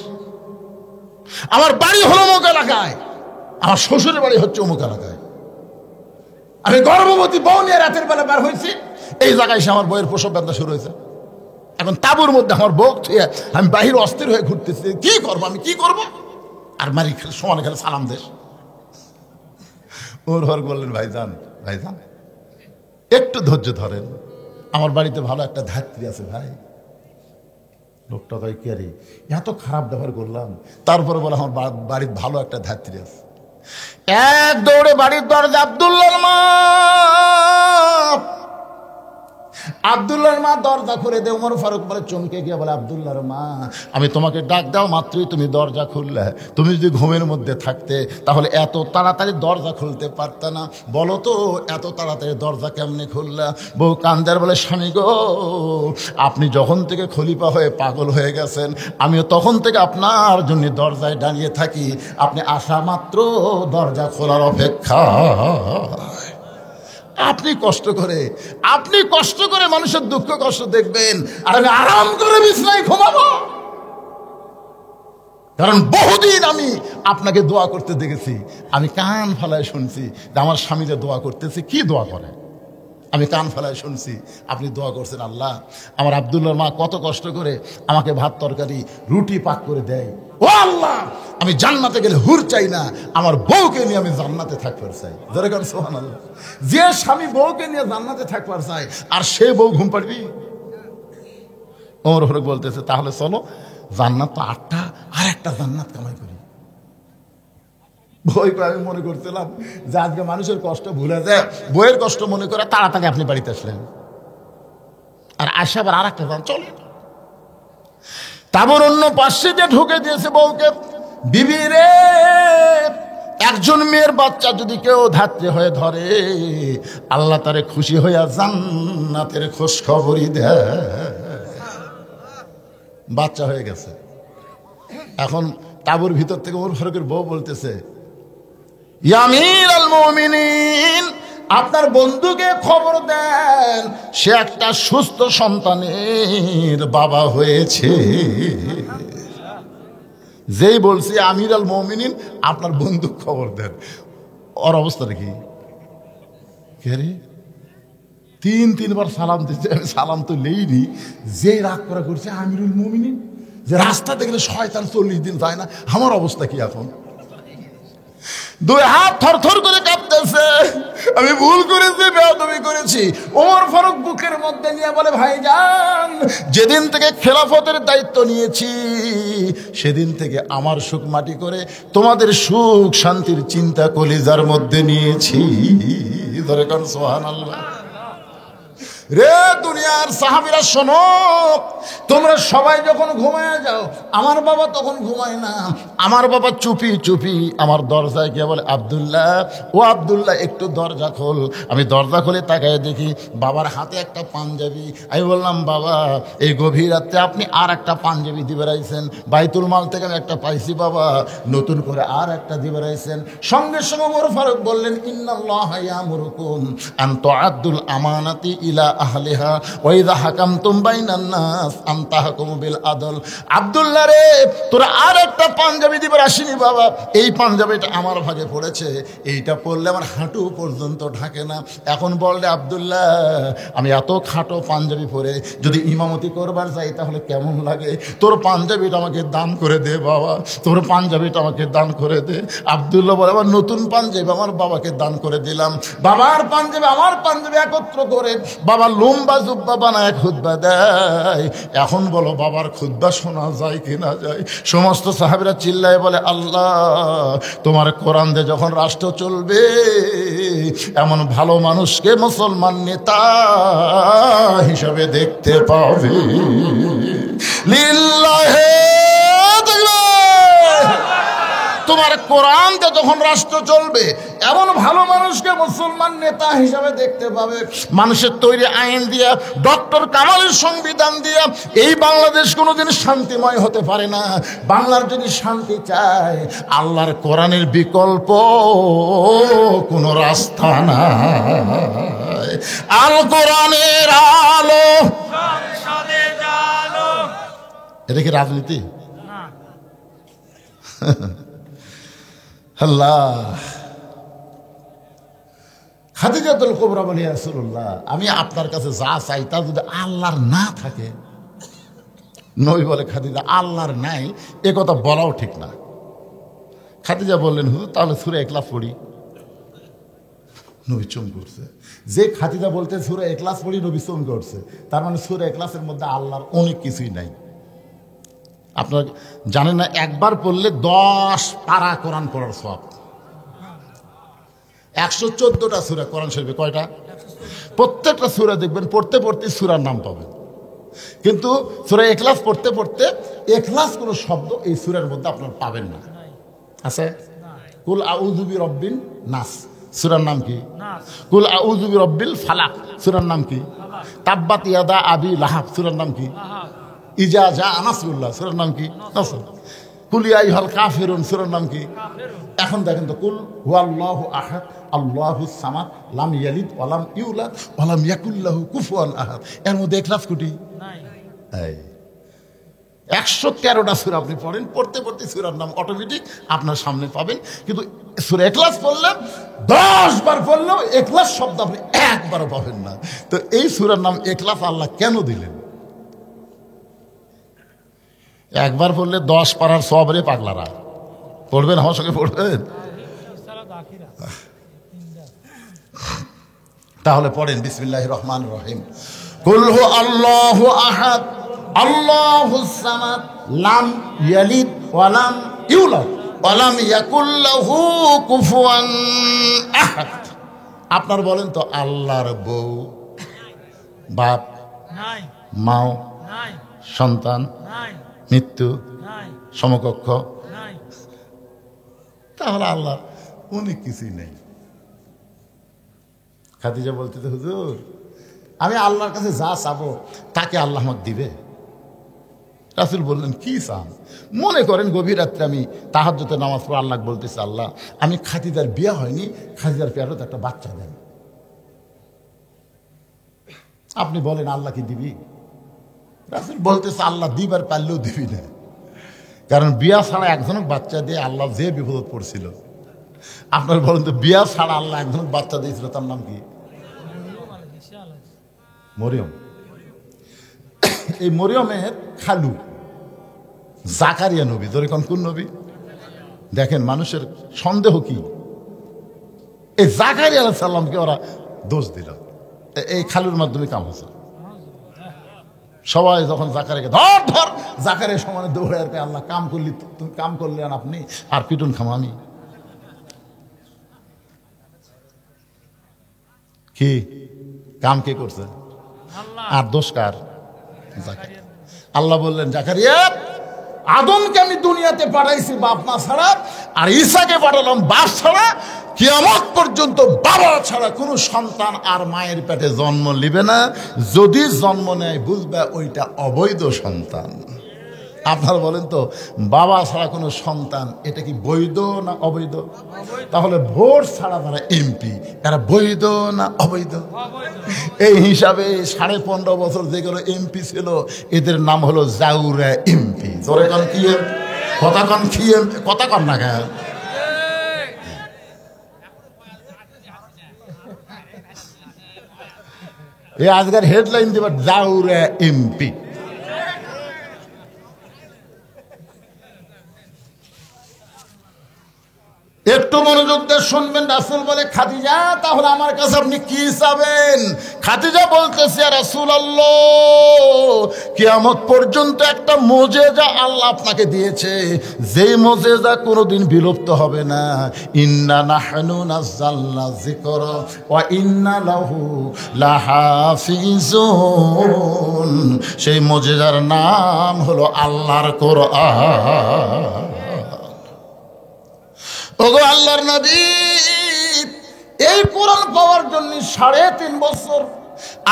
আমার বাড়ি হলো অমুক এলাকায়, আমার শ্বশুরের বাড়ি হচ্ছে অমুক এলাকায়। আমি গর্ভবতী বউ নিয়ে রাতের বেলা বের হয়েছি, এই জায়গায় এসে আমার বউয়ের প্রসব ব্যথা শুরু হয়েছে। এখন তাঁবুর মধ্যে আমার বউ থুয়ে আমি বাহির অস্থির হয়ে ঘুরতেছি, কি করবো, আমি কি করবো? আর মারি খেলে সমানে খেলে সালাম দেশ। ওর ঘর বললেন, ভাইজান, ভাইজান একটু ধৈর্য ধরেন, আমার বাড়িতে ভালো একটা ধাত্রী আছে ভাই। লোকটা ভাই কে রে, এত খারাপ ব্যবহার করলাম, তারপরে বলে আমার বাড়ির ভালো একটা ধাত্রী আছে। এক দৌড়ে বাড়ির দরজা, আব্দুল্লাহর মা, আব্দুল্লাহর মা দরজা খুলে দে। ওমর ফারুক বলে, চমকে গিয়ে বলে, আব্দুল্লাহর মা, আমি তোমাকে ডাক দাও মাত্রই তুমি দরজা খুললে। তুমি যদি ঘুমের মধ্যে থাকতে তাহলে এত তাড়াতাড়ি দরজা খুলতে পারতে না। বলো তো এত তাড়াতাড়ি দরজা কেমনে খুললা? বউ কান্দার বলে, স্বামী গো, আপনি যখন থেকে খলিফা হয়ে পাগল হয়ে গেছেন, আমিও তখন থেকে আপনার জন্য দরজায় দাঁড়িয়ে থাকি। আপনি আসা মাত্র দরজা খোলার অপেক্ষা। আপনি কষ্ট করে মানুষের দুঃখ কষ্ট দেখবেন, আর আমি আরাম করে বিছানায় ঘুমাবো। কারণ বহুদিন আমি আপনাকে দোয়া করতে দেখেছি, আমি কান ফালায় শুনছি যে আমার স্বামী যে দোয়া করতেছে, কি দোয়া করে, আমি কান ফেলায় শুনছি আপনি দোয়া করছেন, আল্লাহ আমার আব্দুল্লাহর মা কত কষ্ট করে আমাকে ভাত তরকারি রুটি পাক করে দেয়। ও আল্লাহ, আমি জান্নাতে গেলে হুর চাই না, আমার বউকে নিয়ে আমি জান্নাতে থাকবার চাই। ধরে কর সুবহানাল্লাহ। যে স্বামী বউকে নিয়ে জান্নাতে থাকবার চাই, আর সে বউ ঘুম পাড়বি? ওমর ফারুক বলতেছে, তাহলে চলো, জান্নাত তো 8টা, আর একটা জান্নাত কামাই করি। বই করে আমি মনে করছিলাম যে আজকে মানুষের কষ্ট ভুলে যায়, বইয়ের কষ্ট মনে করে তাড়াতাড়ি আপনি বাড়িতে আসলেন, আর আসে আবার আর একটা চলে। তারপর অন্য পাশে যে ঢুকে দিয়েছে বউকে, বিবি রে, একজন মেয়ের বাচ্চা যদি কেউ ধাত্রী হয়ে ধরে, আল্লাহ তারে খুশি হইয়া জান্নাতের খোঁজ খবরই দেয়। বাচ্চা হয়ে গেছে। এখন তাঁবুর ভিতর থেকে ওমর ফারুকের বউ বলতেছে, ইয়া আমিরুল মুমিনিন, আপনার বন্ধুকে খবর দেন, সে একটা সুস্থ সন্তানের বাবা হয়েছে। যেই বলছি আমিরুল মুমিনিন, আপনার বন্ধু খবর দেন, ওর অবস্থাটা কি? কে রে, 3-3বার সালাম দিচ্ছে, আমি সালাম তো নেইনি। যে রাগ করা করছে আমিরুল মুমিনিন, যে রাস্তা দেখলে শয়তান 40 দিন যায় না, আমার অবস্থা কি এখন? দুই হাত থরথর করে কাঁপতেছে, আমি ভুল করেছি, বেয়াদবি করেছি। ওমর ফারুক বুকের মধ্যে নিয়ে বলে, ভাইজান, যেদিন থেকে খেলাফতের দায়িত্ব নিয়েছি সেদিন থেকে আমার সুখ মাটি করে তোমাদের সুখ শান্তির চিন্তা কলিজার মধ্যে নিয়েছি। ধরে কোন সুবহানাল্লাহ। রে দুনিয়ার সাহাবীরা শোনো, তোমরা সবাই যখন ঘুমায় যাও, আমার বাবা তখন ঘুমায় না। আমার বাবা চুপি চুপি আমার দরজায় গিয়ে বলে, আব্দুল্লাহ, ও আব্দুল্লাহ, একটু দরজা খোল। আমি দরজা খুলে তাকায় দেখি বাবার হাতে একটা পাঞ্জাবি। আমি বললাম, বাবা, এই গভীর রাত্রে আপনি আর একটা পাঞ্জাবি দিয়ে বেড়াইছেন? বাইতুল মাল থেকে আমি একটা পাইছি বাবা, নতুন করে আর একটা দিয়ে বেড়াইছেন। সঙ্গে সঙ্গে ওমর ফারুক বললেন, ইন্নাল্লাহা ইয়ামুরুকুম আন তুআদ্দুল আমানাতি ইলা আহলিহা ওয়া ইযা হাকামতুম বাইনান নাস আন তাহকুমু বিল আদল। আব্দুল্লাহ রে, তোরা আর একটা পাঞ্জাবি দিবার আসিনি বাবা, এই পাঞ্জাবিটা আমার ভাগে পড়েছে, এইটা পরলে আমার হাঁটু পর্যন্ত ঢাকে না। এখন বললে, আব্দুল্লাহ, আমি এত খাটো পাঞ্জাবি পরে যদি ইমামতি করবার যাই তাহলে কেমন লাগে? তোর পাঞ্জাবিটা আমাকে দান করে দে বাবা, তোর পাঞ্জাবিটা আমাকে দান করে দে। আব্দুল্লাহ বলে, আমার নতুন পাঞ্জাবি আমার বাবাকে দান করে দিলাম। বাবার পাঞ্জাবি আমার পাঞ্জাবি একত্র করে বাবা লম্বা জুব্বা বানায় খুতবা দেয়। এখন বলো, বাবার খুতবা শোনা যায় কি না যায়? সমস্ত সাহাবীরা চিল্লায় বলে, আল্লাহ, তোমার কোরআন দিয়ে যখন রাষ্ট্র চলবে, এমন ভালো মানুষকে মুসলমান নেতা হিসাবে দেখতে পাবে। লিল্লাহে তোমার কোরআন দিয়ে যখন রাষ্ট্র চলবে, এমন ভালো মানুষকে মুসলমান নেতা হিসাবে দেখতে পাবে। মানুষের তৈরি আইন দিয়া, ডক্টর কামালের সংবিধান দিয়া এই বাংলাদেশ কোনোদিন শান্তিময় হতে পারে না। বাংলার যদি শান্তি চায়, আল্লাহর কোরআনের বিকল্প কোনো রাস্তা নাই। আল কোরআনের আলো, এটা কি রাজনীতি? আল্লাহ। খাদিজাতুল কুবরা বলি, রাসূলুল্লাহ, আমি আপনার কাছে যা চাই তা যদি আল্লাহর না থাকে। নবী বলে, খাদিজা, আল্লাহর নাই এ কথা বলাও ঠিক না। খাদিজা বললেন, হুজুর, তাহলে সূরা ইখলাস পড়ি। নবী চমকে উঠছে। যে খাদিজা বলতে সূরা ইখলাস পড়ি, নবী চমকে উঠছে। তার মানে সূরা ইখলাসের মধ্যে আল্লাহর অনেক কিছুই নাই। আপনারা জানেন না, একবার পড়লে 10 পারা কোরআন পড়ার সওয়াব। 114টা সূরা কোরআন শরীফে, কয়টা? প্রত্যেকটা সূরা দেখবেন পড়তে পড়তে সূরার নাম পাবেন। কিন্তু সূরা ইখলাস পড়তে পড়তে ইখলাস কোনো শব্দ এই সূরার মধ্যে আপনারা পাবেন না। আছে? কুল আউযু বিরাব্বিন নাস, সূরার নাম কি? কুল আউযু বিরাব্বিল ফালাক, সূরার নাম কি? তাব্বাত ইয়াদা আবি লাহাব, সূরার নাম কি? ইজা জা নাসরুল্লাহ, সূরার নাম কি? নাসর। কুল ইয়া আইয়ুহাল কাফিরুন, সূরার নাম কি? এখন দেখেন তো, কুল হুয়াল্লাহু আহাদ আল্লাহুস সামাদ লাম ইয়ালিদ ওয়া লাম ইউলাদ ওয়া লাম ইয়াকুল লাহু কুফুয়ান আহাদ, এর মধ্যে ইখলাস কোটি নাই। এই 113টা সূরা আপনি পড়েন, পড়তে পড়তে সূরার নাম অটোমেটিক আপনার সামনে পাবেন। কিন্তু সূরা ইখলাস পড়লে 10 বার পড়লেও ইখলাস শব্দ আপনি একবারও পাবেন না। তো এই সূরার নাম ইখলাস আল্লাহ কেন দিলেন? একবার পড়লে 10 পারার সওয়াবে পাগলারা পড়বেন, আমার সঙ্গে পড়বেন। তাহলে পড়েন, বিসমিল্লাহির রহমানির রহিম। কুল হু আল্লাহু আহাদ আল্লাহুস সামাদ লাম ইয়ালিদ ওয়া লাম ইউলাদ ওয়া লাম ইয়াকুল লাহু কুফুয়ান আহাদ। আপনার বলেন তো, আল্লাহর বউ, বাপ নাই, মাও নাই, সন্তান নাই, মৃত্যু নাই, সমকক্ষ নাই, তাহলে আল্লাহ অনেক কিছুই নেই। খাদিজা বলতে, হুজুর, আমি আল্লাহর কাছে যা চাবো তাকে আল্লাহ আমাকে দিবে। রাসূল বললেন, কি চান? মনে করেন গভীর রাত্রে আমি তাহাজ্জুদে নামাজ পড়ে আল্লাহ বলতেছি, আল্লাহ, আমি খাদিজার বিয়ে হয়নি, খাদিজার পেয়ারত একটা বাচ্চা দেন। আপনি বলেন, আল্লাহ কি দিবি? রাসূল বলতেছে, আল্লাহ দিবার পারলেও দিবি না, কারণ বিয়া ছাড়া একজনক বাচ্চা দিয়ে আল্লাহ যে বিপদ পড়ছিল। আপনার বলেন তো, বিয়া ছাড়া আল্লাহ একজনক বাচ্চা দিয়েছিল, তার নাম কি? মরিয়ম। এই মরিয়মের খালু জাকারিয়া নবী। ধরে কোন নবী? দেখেন, মানুষের সন্দেহ কি, এই জাকারিয়া আলাইহিস সালামকে ওরা দোষ দিল, এই খালুর মাধ্যমে কাম হয়েছে। সবাই যখন জাকারিয়াকে ধর ধর, জাকারিয়া সমানে দৌড়ে আর আল্লাহ কাম করলি, তুমি কাম করলেন আপনি, আর পিটুন খাম আমি। কি কাম কে করছে? আর দোষ কার? জাকারিয়া। আল্লাহ বললেন, জাকারিয়া, আদমকে আমি দুনিয়াতে পাঠাইছি বাপ মা ছাড়া, আর ঈসাকে পাঠালাম বাপ ছাড়া। কিয়ামত পর্যন্ত বাবা ছাড়া কোনো সন্তান আর মায়ের পেটে জন্ম নিবে না। যদি জন্ম নেয় বুঝবে ওইটা অবৈধ সন্তান। আপনারা বলেন তো, বাবা ছাড়া কোনো সন্তান এটা কি বৈধ না অবৈধ? তাহলে ভোট ছাড়া তারা এমপি, এরা বৈধ না অবৈধ? এই হিসাবে 15.5 বছর যেগুলো এমপি ছিল এদের নাম হলো জাউরা এমপি। জোরে কন কি কথা কন, কি কথা কন না কেন? এই আজকের হেডলাইন দেবার জাউরা এমপি। একটু মনোযোগ দিয়ে শুনবেন। রাসূল বলে, খাদিজা, তাহলে আমার কাছে আপনি কি চাবেন? খাদিজা বলতেছে, রাসূলুল্লাহ, কিয়ামত পর্যন্ত একটা মুজিজা আল্লাহ আপনাকে দিয়েছে, যেই মুজিজা কোনোদিন বিলুপ্ত হবে না। ইন্না নাহনু নাযালনা যিকরা ওয়া ইন্না লাহু লাহাফিজুন। সেই মুজিজার নাম হলো আল্লাহর কোরআন। ওগো আল্লাহর নবী, এই কোরআন পাওয়ার জন্য 3.5 বছর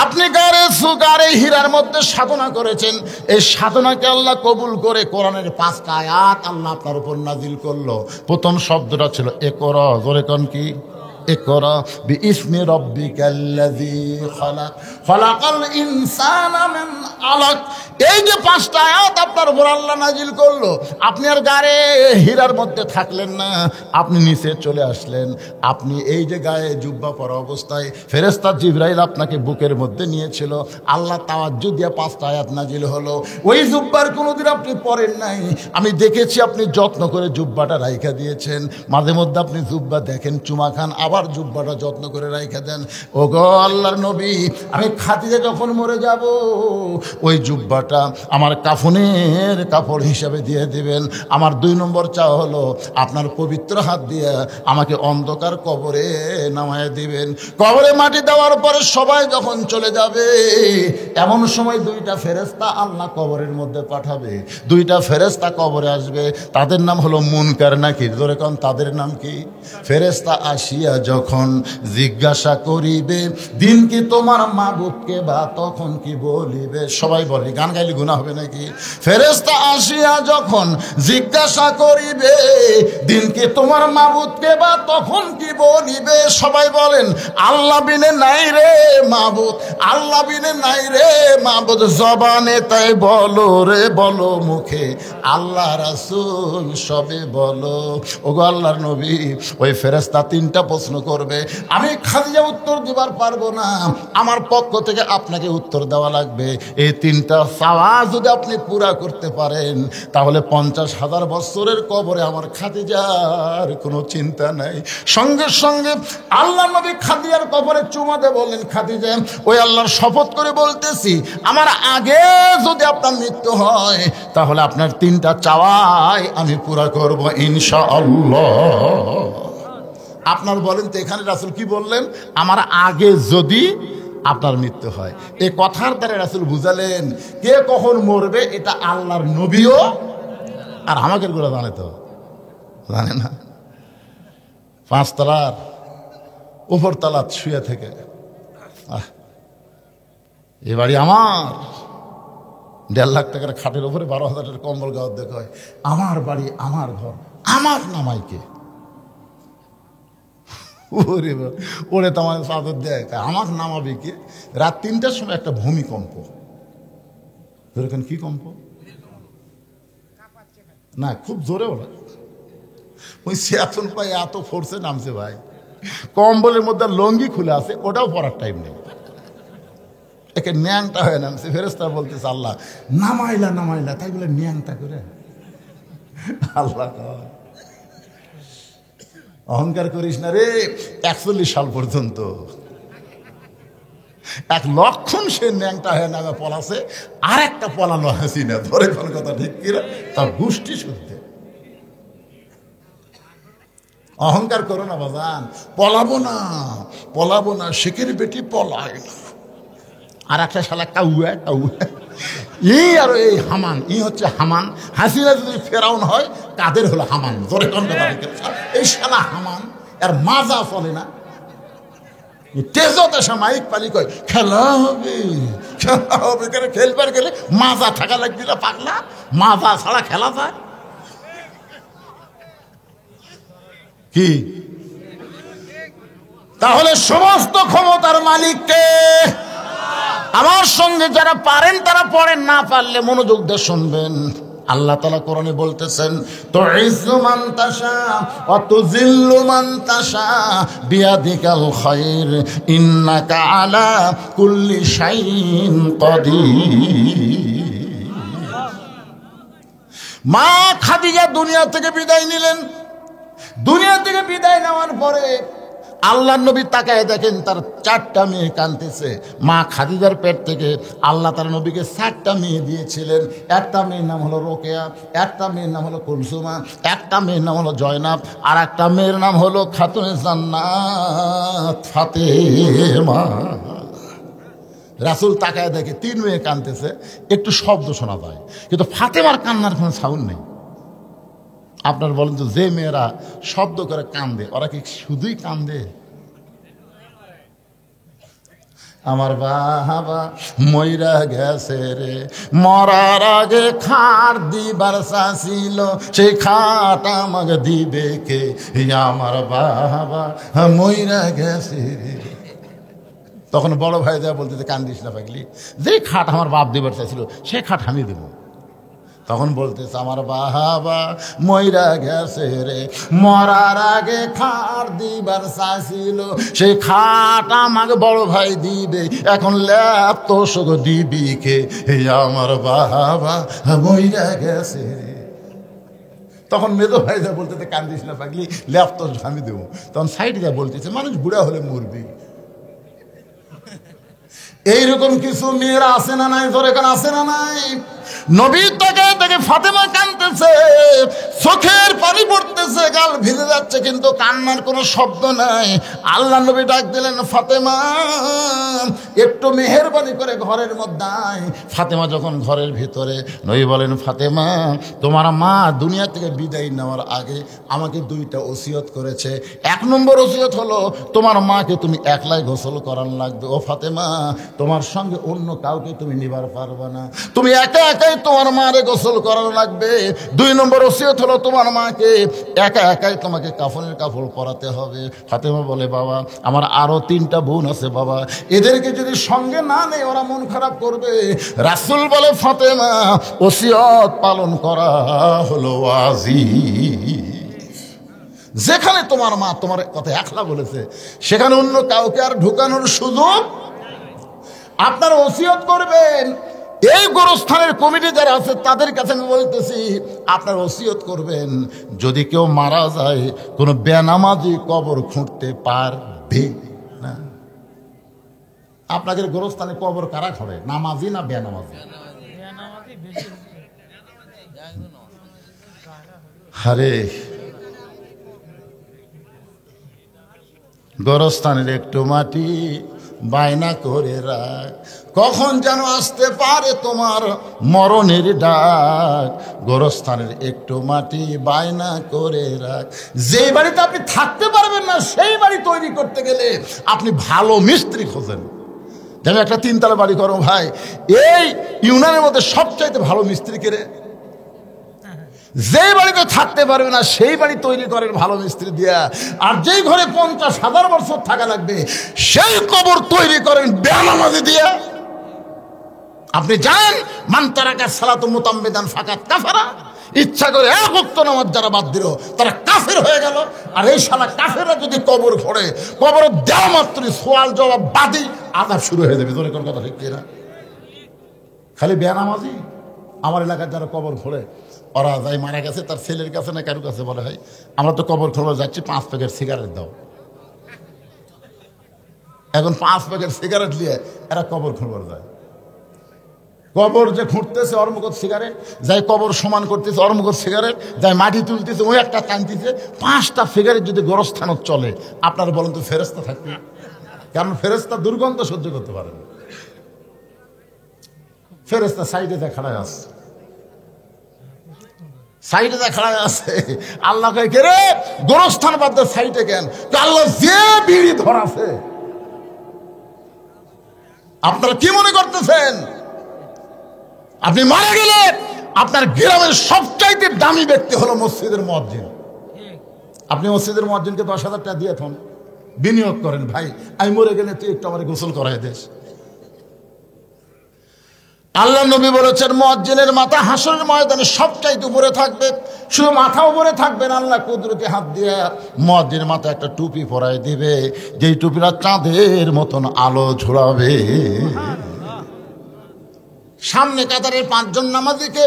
আপনি গারে হীরার মধ্যে সাধনা করেছেন। এই সাধনাকে আল্লাহ কবুল করে কোরআনের 5টা আয়াত আল্লাহ আপনার উপর নাজিল করলো। প্রথম শব্দটা ছিল ইকরা। জোরে কোন কি? ইকরা বিইসমি রাব্বিকাল্লাযী খালাক, খালাকাল ইনসানা মিন আলাক। এই যে 5টা আয়াত আপনার উপর আল্লাহ নাজিল করলো, আপনি আর গায়ে হীরার মধ্যে থাকলেন না, আপনি নিচে চলে আসলেন। আপনি এই যে গায়ে জুব্বা পরা অবস্থায় ফেরেশতা জিবরাইল আপনাকে বুকের মধ্যে নিয়েছিল। আল্লাহ তাওয়াজ্জুহ দিয়ে 5টা আয়াত নাজিল হলো। ওই জুব্বার কোনোদিন আপনি পরেন নাই, আমি দেখেছি আপনি যত্ন করে জুব্বাটা রাইখা দিয়েছেন। মাঝে মধ্যে আপনি জুব্বা দেখেন, চুমা খান, আবার জুব্বাটা যত্ন করে রাইখা দেন। ওগো আল্লাহর নবী, আমি খাদিজা যখন মরে যাব, ওই জুব্বাটা আমার কাফনের কাপড় হিসাবে দিয়ে দিবেন। আমার 2 নম্বর চাওয়া হলো, আপনার পবিত্র হাত দিয়ে আমাকে অন্ধকার কবরে নামায় দিবেন। কবরে মাটি দেওয়ার পরে সবাই যখন চলে যাবে, এমন সময় 2টা ফেরেশতা আল্লাহ কবরের মধ্যে পাঠাবে। 2টা ফেরেশতা কবরে আসবে, তাদের নাম হলো মুনকার নাকির। ধরে কোন তাদের নাম কি? ফেরেশতা আসিয়া যখন জিজ্ঞাসা করিবে, দিন কি তোমার মাবুদকে, বা তখন কি বলিবে? সবাই বলে, গান গাইলে গুনাহ হবে নাকি? ফেরেশতা আসিয়া যখন জিজ্ঞাসা করিবে, দিন কি তোমার মাবুদকে, বা তখন কি বলিবে? সবাই বলেন, আল্লাহ বিনে নাই রে মাবুদ, আল্লাহ বিনে নাই রে মাবুদ। জবানে তাই বলো রে বলো, মুখে আল্লাহ রাসূল সবে বলো। ওগো আল্লাহর নবী, ওই ফেরেশতা 3টা প্রশ্ন করবে, আমি খাদিজা উত্তর দিবার পারবো না, আমার পক্ষ থেকে আপনাকে উত্তর দেওয়া লাগবে। এই 3টা চাওয়া যদি আপনি পুরা করতে পারেন, তাহলে 50,000 বছরের কবরে আমার খাদিজার কোনো চিন্তা নাই। সঙ্গে সঙ্গে আল্লাহ নবী খাদিজার কবরে চুমা দিয়ে বললেন, খাদিজা, ওই আল্লাহর শপথ করে বলতেছি, আমার আগে যদি আপনার মৃত্যু হয়, তাহলে আপনার 3টা চাওয়াই আমি পুরা করব ইনশাআল্লাহ। আপনার বলেন তো, এখানে রাসূল কি বললেন? আমার আগে যদি আপনার মৃত্যু হয়। এই কথার দ্বারা রাসূল বুঝালেন, কে কখন মরবে এটা আল্লাহর নবীও আর আমাদের গুলো জানে তো, জানে না? 5 তলার উপর তলা শুয়ে থেকে, এ বাড়ি আমার, 1.5 লাখ টাকার খাটের উপরে 12,000 টাকার কম্বল গাওয়ার দেখা হয়, আমার বাড়ি আমার ঘর, আমার নামাইকে ওরে তোমার চাদর দেয়, আমার নামাবে কে? রাত 3টার সময় একটা ভূমিকম্প। এরকম কি কম্প না, খুব জোরে ওরা, ওই চেতন পায় এত ফোর্সে নামছে ভাই, কম্বলের মধ্যে লঙ্গি খুলে আছে, ওটাও পরার টাইম নেই, একে ন্যাংটা হয়ে নামছে। ফেরেশতা বলতেছে, আল্লাহ নামাইলা নামাইলা, তাই বলে ন্যাংটা করে। আল্লাহ অহংকার করিস না রে। 41 সাল পর্যন্ত 1 লক্ষণ সে ন্যাংটা হয়ে নামে পলাছে, আর একটা পলানো হাসিনা ধরে। কোন কথা ঠিক কিনা? তার গোষ্ঠী শুদ্ধে। অহংকার করো না বাজান, পলাবো না, শেখের বেটি পলায় না। আর একটা শালা কাউয়া এই আর এই হামান, হচ্ছে হামান। হাসিনা যদি ফেরাউন হয়, কাদের হলো হামান? ধরে কোন কথা ঠিক কিনা? এই শালা হামান, আর মাজা চলে না। তেজত এসে মাইক পালি কয় খেলা হবে কেন? খেলবার গেলে মাজা থাকা লাগবে না পাগলা, মাজা ছাড়া খেলা যায় কি? তাহলে সমস্ত ক্ষমতার মালিককে। আমার সঙ্গে যারা পারেন তারা পড়েন, না পারলে মনোযোগ দিয়ে শুনবেন। আল্লাহ তাআলা কোরআনে বলতেছেন, তুইজ্জু মান তাশা ওয়া তুযিল্লু মান তাশা বিয়াদিকাল খায়র ইন্নাকা আলা কুল্লি শাইইন কাদির। মা খাদিজা দুনিয়া থেকে বিদায় নিলেন। দুনিয়া থেকে বিদায় নেওয়ার পরে আল্লাহর নবী তাকায় দেখেন তার 4টা মেয়ে কাঁদতেছে। মা খাদিজার পেট থেকে আল্লাহ তার নবীকে 4টা মেয়ে দিয়েছিলেন। একটা মেয়ের নাম হলো রোকেয়া, একটা মেয়ের নাম হলো কুলসুমা, একটা মেয়ের নাম হলো জয়নাব, আর একটা মেয়ের নাম হলো খাতুনে জান্নাত ফাতেমা। রাসূল তাকায় দেখে 3 মেয়ে কাঁদতেছে, একটু শব্দ শোনা যায়, কিন্তু ফাতেমার কান্নার কোনো সাউন্ড নেই। আপনার বলেন তো, যে মেয়েরা শব্দ করে কান্দে ওরা কি শুধুই কান্দে? আমার বাবা মইরা গেছে রে, মরার আগে খাট দিবার চাছিল, সেই খাট আমাকে দিবে কে? আমার বাবা মইরা গেছে রে। তখন বড় ভাই যা বলতে, কান্দিস না পাগলি, যে খাট আমার বাপ দিবার চাইছিল সে খাট আমি দেবো। তখন বলতেছে, আমার বাবা মইরা গেছে রে, মরার আগে খাট দিবার চাইছিল, সেই খাট আমাকে বড় ভাই দিবে, এখন ল্যাপ তো শোক দিবি কে? আমার বাবা মইরা গেছে রে। তখন মেজো ভাই যা বলতে, কান্দিস না পাগলি, ল্যাপ তো আমি দেবো। তখন সাইড যা বলতেছে, মানুষ বুড়া হলে মরবি। এইরকম কিছু মেয়েরা আছে না নাই? ধরে কেন আছে না নাই? নবীর থেকে ফাতেমা কাঁদতেছে, চোখের পানি পড়তেছে, গাল ভিজে যাচ্ছে, কিন্তু কান্নার কোনো শব্দ নাই। আল্লাহ নবী ডাক দিলেন, ফাতেমা একটু মেহেরবানি করে ঘরের মধ্যে আয়। ফাতেমা যখন ঘরের ভিতরে, নবী বলেন, ফাতেমা তোমার মা দুনিয়া থেকে বিদায় নেওয়ার আগে আমাকে 2টা ওসিয়ত করেছে। 1 নম্বর ওসিয়ত হলো, তোমার মাকে তুমি একলাই গোসল করার লাগবে। ও ফাতেমা, তোমার সঙ্গে অন্য কাউকে তুমি নিবার পারবে না, তুমি একা একাই তোমার মারে গোসল করানো লাগবে। 2 নম্বর ওসিয়ত হলো, তোমার মাকে একা একাই তোমাকে কাফনের কাপড় পরাতে হবে। ফাতেমা বলে, বাবা আমার আরো 3টা বোন আছে বাবা, এদেরকে যদি সঙ্গে না নেই ওরা মন খারাপ করবে। রাসূল বলে, ফাতেমা ওসিয়ত পালন করা হলো ওয়াজিব। যেখানে তোমার মা তোমার কথা একলা বলেছে সেখানে অন্য কাউকে আর ঢুকানোর সুযোগ। আপনারা ওসিয়ত করবেন। এই গোরস্থানের কমিটি যারা আছে তাদের কাছে আমি বলতেছি, আপনার ওসিয়ত করবেন, যদি কেউ মারা যায় কোনো বেনামাজি কবর খুঁড়তে পারবে না। আপনাদের গোরস্থানে কবর কারা খড়ে, নামাজি না বেনামাজি? আরে গোরস্থানের একটু মাটি বায়না করে রাখ, কখন যেন আসতে পারে তোমার মরণের ডাক। গোরস্থানের একটু মাটি বায়না করে রাখ। যে বাড়িতে আপনি থাকতে পারবেন না সেই বাড়ি তৈরি করতে গেলে আপনি ভালো মিস্ত্রি খোঁজেন। যেন একটা 3 তলা বাড়ি করো ভাই, এই ইউনিয়নের মধ্যে সবচাইতে ভালো মিস্ত্রি কে রে? যে বাড়িতে থাকতে পারবে না সেই বাড়ি তৈরি করেন ভালো মিস্ত্রি দিয়া। আর যেই ঘরে 50,000 বছর থাকা লাগবে সেই কবর তৈরি করেন বেনামাজি দিয়া। আপনি জানেন, মান তারাকা সালাতু মুতাম্মিদান ফাকাত কাফারা, ইচ্ছা করে 1 ওয়াক্ত নামাজ যারা বাদ দিল তারা কাফের হয়ে গেল। আর এই শালা কাফেররা যদি কবর ঘোরে, কবর দেওয়া মাত্রই সওয়াল জবাব বাদি আযাব শুরু হয়ে যাবে। তোর কোন কথা ঠিক কিনা? খালি বেনামাজি আমার এলাকার যারা কবর ঘোরে ওরা যাই মারা গেছে তার ছেলের কাছে না কারোর কাছে বলে, হয় আমরা তো কবর খোলা যাচ্ছি, 5 প্যাকেট সিগারেট দাও। এখন 5 প্যাকেট সিগারেট নিয়ে এরা কবর খুঁড়বার যায়। কবর যে খুঁড়তেছে ওর মুখত সিগারেট, যাই কবর সমান করতেছে ওর মুখত সিগারেট, যাই মাটি তুলতেছে ওই একটা টানতেছে। 5টা সিগারেট যদি গোরস্থানত চলে, আপনারা বলেন তো ফেরেশতা থাকবে? কারণ ফেরেশতা দুর্গন্ধ সহ্য করতে পারে না। ফেরেশতা সাইডে খাড়ায় আছে, সাইডে খাড়ায় আছে। আল্লাহ কয়, কে রে গোরস্থান বাদ দে, সাইডে কেন? আল্লাহ যে বিড়ি ধরাছে। আপনারা কি মনে করতেছেন আপনি মারা গেলে আপনার গ্রামের সবচাইতে দামি ব্যক্তি হলো মসজিদের মুয়াজ্জিন? আপনি মসজিদের মুয়াজ্জিনকে 10,000 টাকা দিয়ে থন, বিনিয়োগ করেন, ভাই আমি মরে গেলে তুই একটু আমার গোসল করাই দিস। আল্লাহ নবী বলেছেন মুয়াজ্জিনের মাথা হাসরের ময়দানে সবচাইতে উপরে থাকবে। শুধু মাথা উপরে থাকবে না, আল্লাহ কুদরতি হাত দিয়ে মুয়াজ্জিনের মাথা একটা টুপি পরায় দিবে, যেই টুপিটা চাঁদের মতন আলো ঝোলাবে। সামনে কাতারের 5 জন নামাজীকে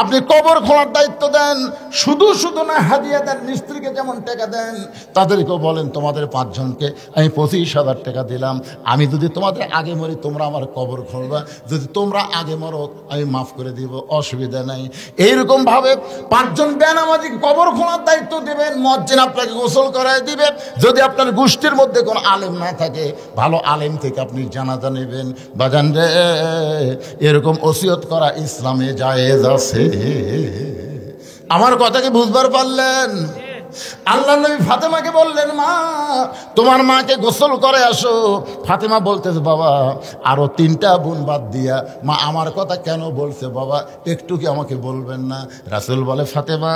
আপনি কবর খোলার দায়িত্ব দেন। শুধু শুধু না, হাদিয়া দেন, মিস্ত্রিকে যেমন টাকা দেন তাদেরকেও বলেন তোমাদের 5 জনকে আমি 25,000 টাকা দিলাম, আমি যদি তোমাদের আগে মরি তোমরা আমার কবর খুঁড়বা, যদি তোমরা আগে মরো আমি মাফ করে দিব, অসুবিধা নাই। এইরকম ভাবে 5 জন বেনামাজি কবর খোলার দায়িত্ব দেবেন, মুয়াজ্জিন আপনাকে গোসল করায় দিবে। যদি আপনার গোষ্ঠীর মধ্যে কোনো আলেম না থাকে, ভালো আলেম থেকে আপনি জানাজা নেবেন। বাজান রে, এরকম ওসিয়ত করা ইসলামে জায়েজ আছে। আমার কথাকে বুঝবার পারলেন? আল্লাহ নবী ফাতেমাকে বললেন, মা তোমার মাকে গোসল করে আসো। ফাতেমা বলতেছে, বাবা আরো 3টা বোন বাদ দিয়া মা আমার কথা কেন বলছে বাবা, একটু কি আমাকে বলবেন না? রাসূল বলে, ফাতেমা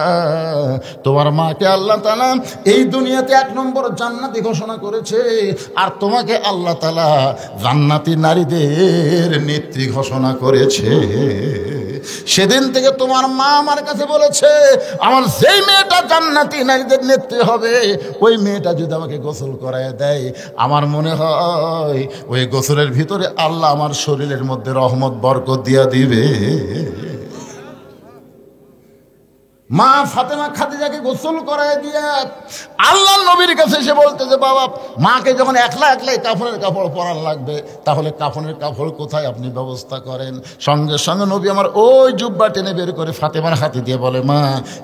তোমার মাকে আল্লাহ তাআলা এই দুনিয়াতে 1 নম্বর জান্নাতি ঘোষণা করেছে, আর তোমাকে আল্লাহ তাআলা জান্নাতি নারীদের নেত্রী ঘোষণা করেছে। সেদিন থেকে তোমার মা আমার কাছে বলেছে, আমার যেই মেয়েটা জান্নাতি নারীদের নেত্রী হবে, ওই মেয়েটা যদি আমাকে গোসল করায় দেয়, আমার মনে হয় ওই গোসলের ভিতরে আল্লাহ আমার শরীরের মধ্যে রহমত বরকত দিয়া দিবে। মা ফাতেমা খাদিজাকে গোসল করায় দিয়ে আল্লাহ নবীর কাছে এসে বলতেছে, বাবা মাকে যখন একলাই কাফনের কাপড় পরার লাগবে, তাহলে কাফনের কাপড় কোথায় আপনি ব্যবস্থা করেন? সঙ্গে সঙ্গে নবী আমার ওই জুব্বা টেনে বের করে ফাতেমার হাতে দিয়ে বলে, মা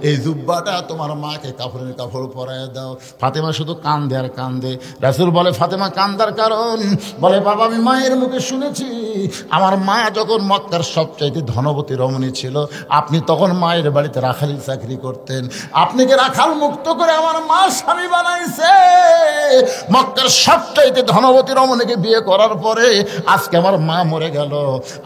এই জুব্বাটা তোমার মাকে কাফনের কাপড় পরায় দাও। ফাতেমা শুধু কান্দে আর কান্দে। রাসূল বলে, ফাতেমা কান্দার কারণ? বলে, বাবা আমি মায়ের মুখে শুনেছি আমার মা যখন মক্কার সবচাইতে ধনবতী রমণী ছিল, আপনি তখন মায়ের বাড়িতে রাখালি চাকরি করতেন, আপনি কি রাখাল মুক্ত করে আমার মা স্বামী বানাইছে? মক্কার সবচাইতে ধনবতী রমণীকে বিয়ে করার পরে আজকে আমার মা মরে গেল,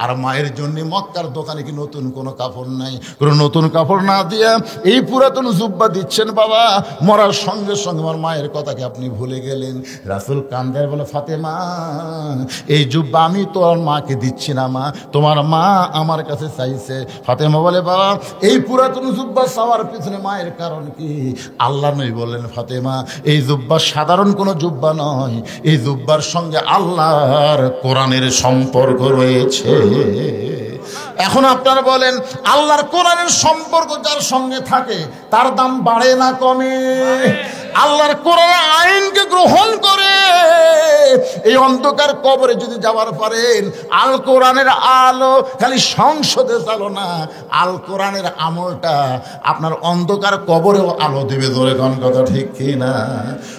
আর মায়ের জন্য মক্কার দোকানে কি নতুন কোনো কাপড় নাই? কোনো নতুন কাপড় না দিয়া এই পুরাতন জুব্বা দিচ্ছেন বাবা, মরার সঙ্গে সঙ্গে আমার মায়ের কথাকে আপনি ভুলে গেলেন। রাসূল কান্দার বলে, ফাতেমা এই জুব্বা আমি তোর মাকে দিচ্ছি না মা, তোমার মা আমার কাছে চাইছে। ফাতেমা বলে, বাবা এই পুরাতন জুব্বা চাওয়ার পিছনে মায়ের কারণ কি? আল্লাহ নবী বললেন, ফাতেমা এই জুব্বা সাধারণ কোনো জুব্বা নয়, এই জুব্বার সঙ্গে আল্লাহর কোরআনের সম্পর্ক রয়েছে। এখন আপনারা বলেন, আল্লাহর কোরআনের সম্পর্ক যার সঙ্গে থাকে তার দাম বাড়ে না কমে? আল্লাহর কোরআনের আইনকে গ্রহণ করে এই অন্ধকার কবরে যদি যাওয়ার পারেন, আল কোরআনের আলো খালি সংসদে চালো না, আল কোরআনের আমলটা আপনার অন্ধকার কবরেও আলো দেবে। ধরে কোন কথা ঠিক কি না?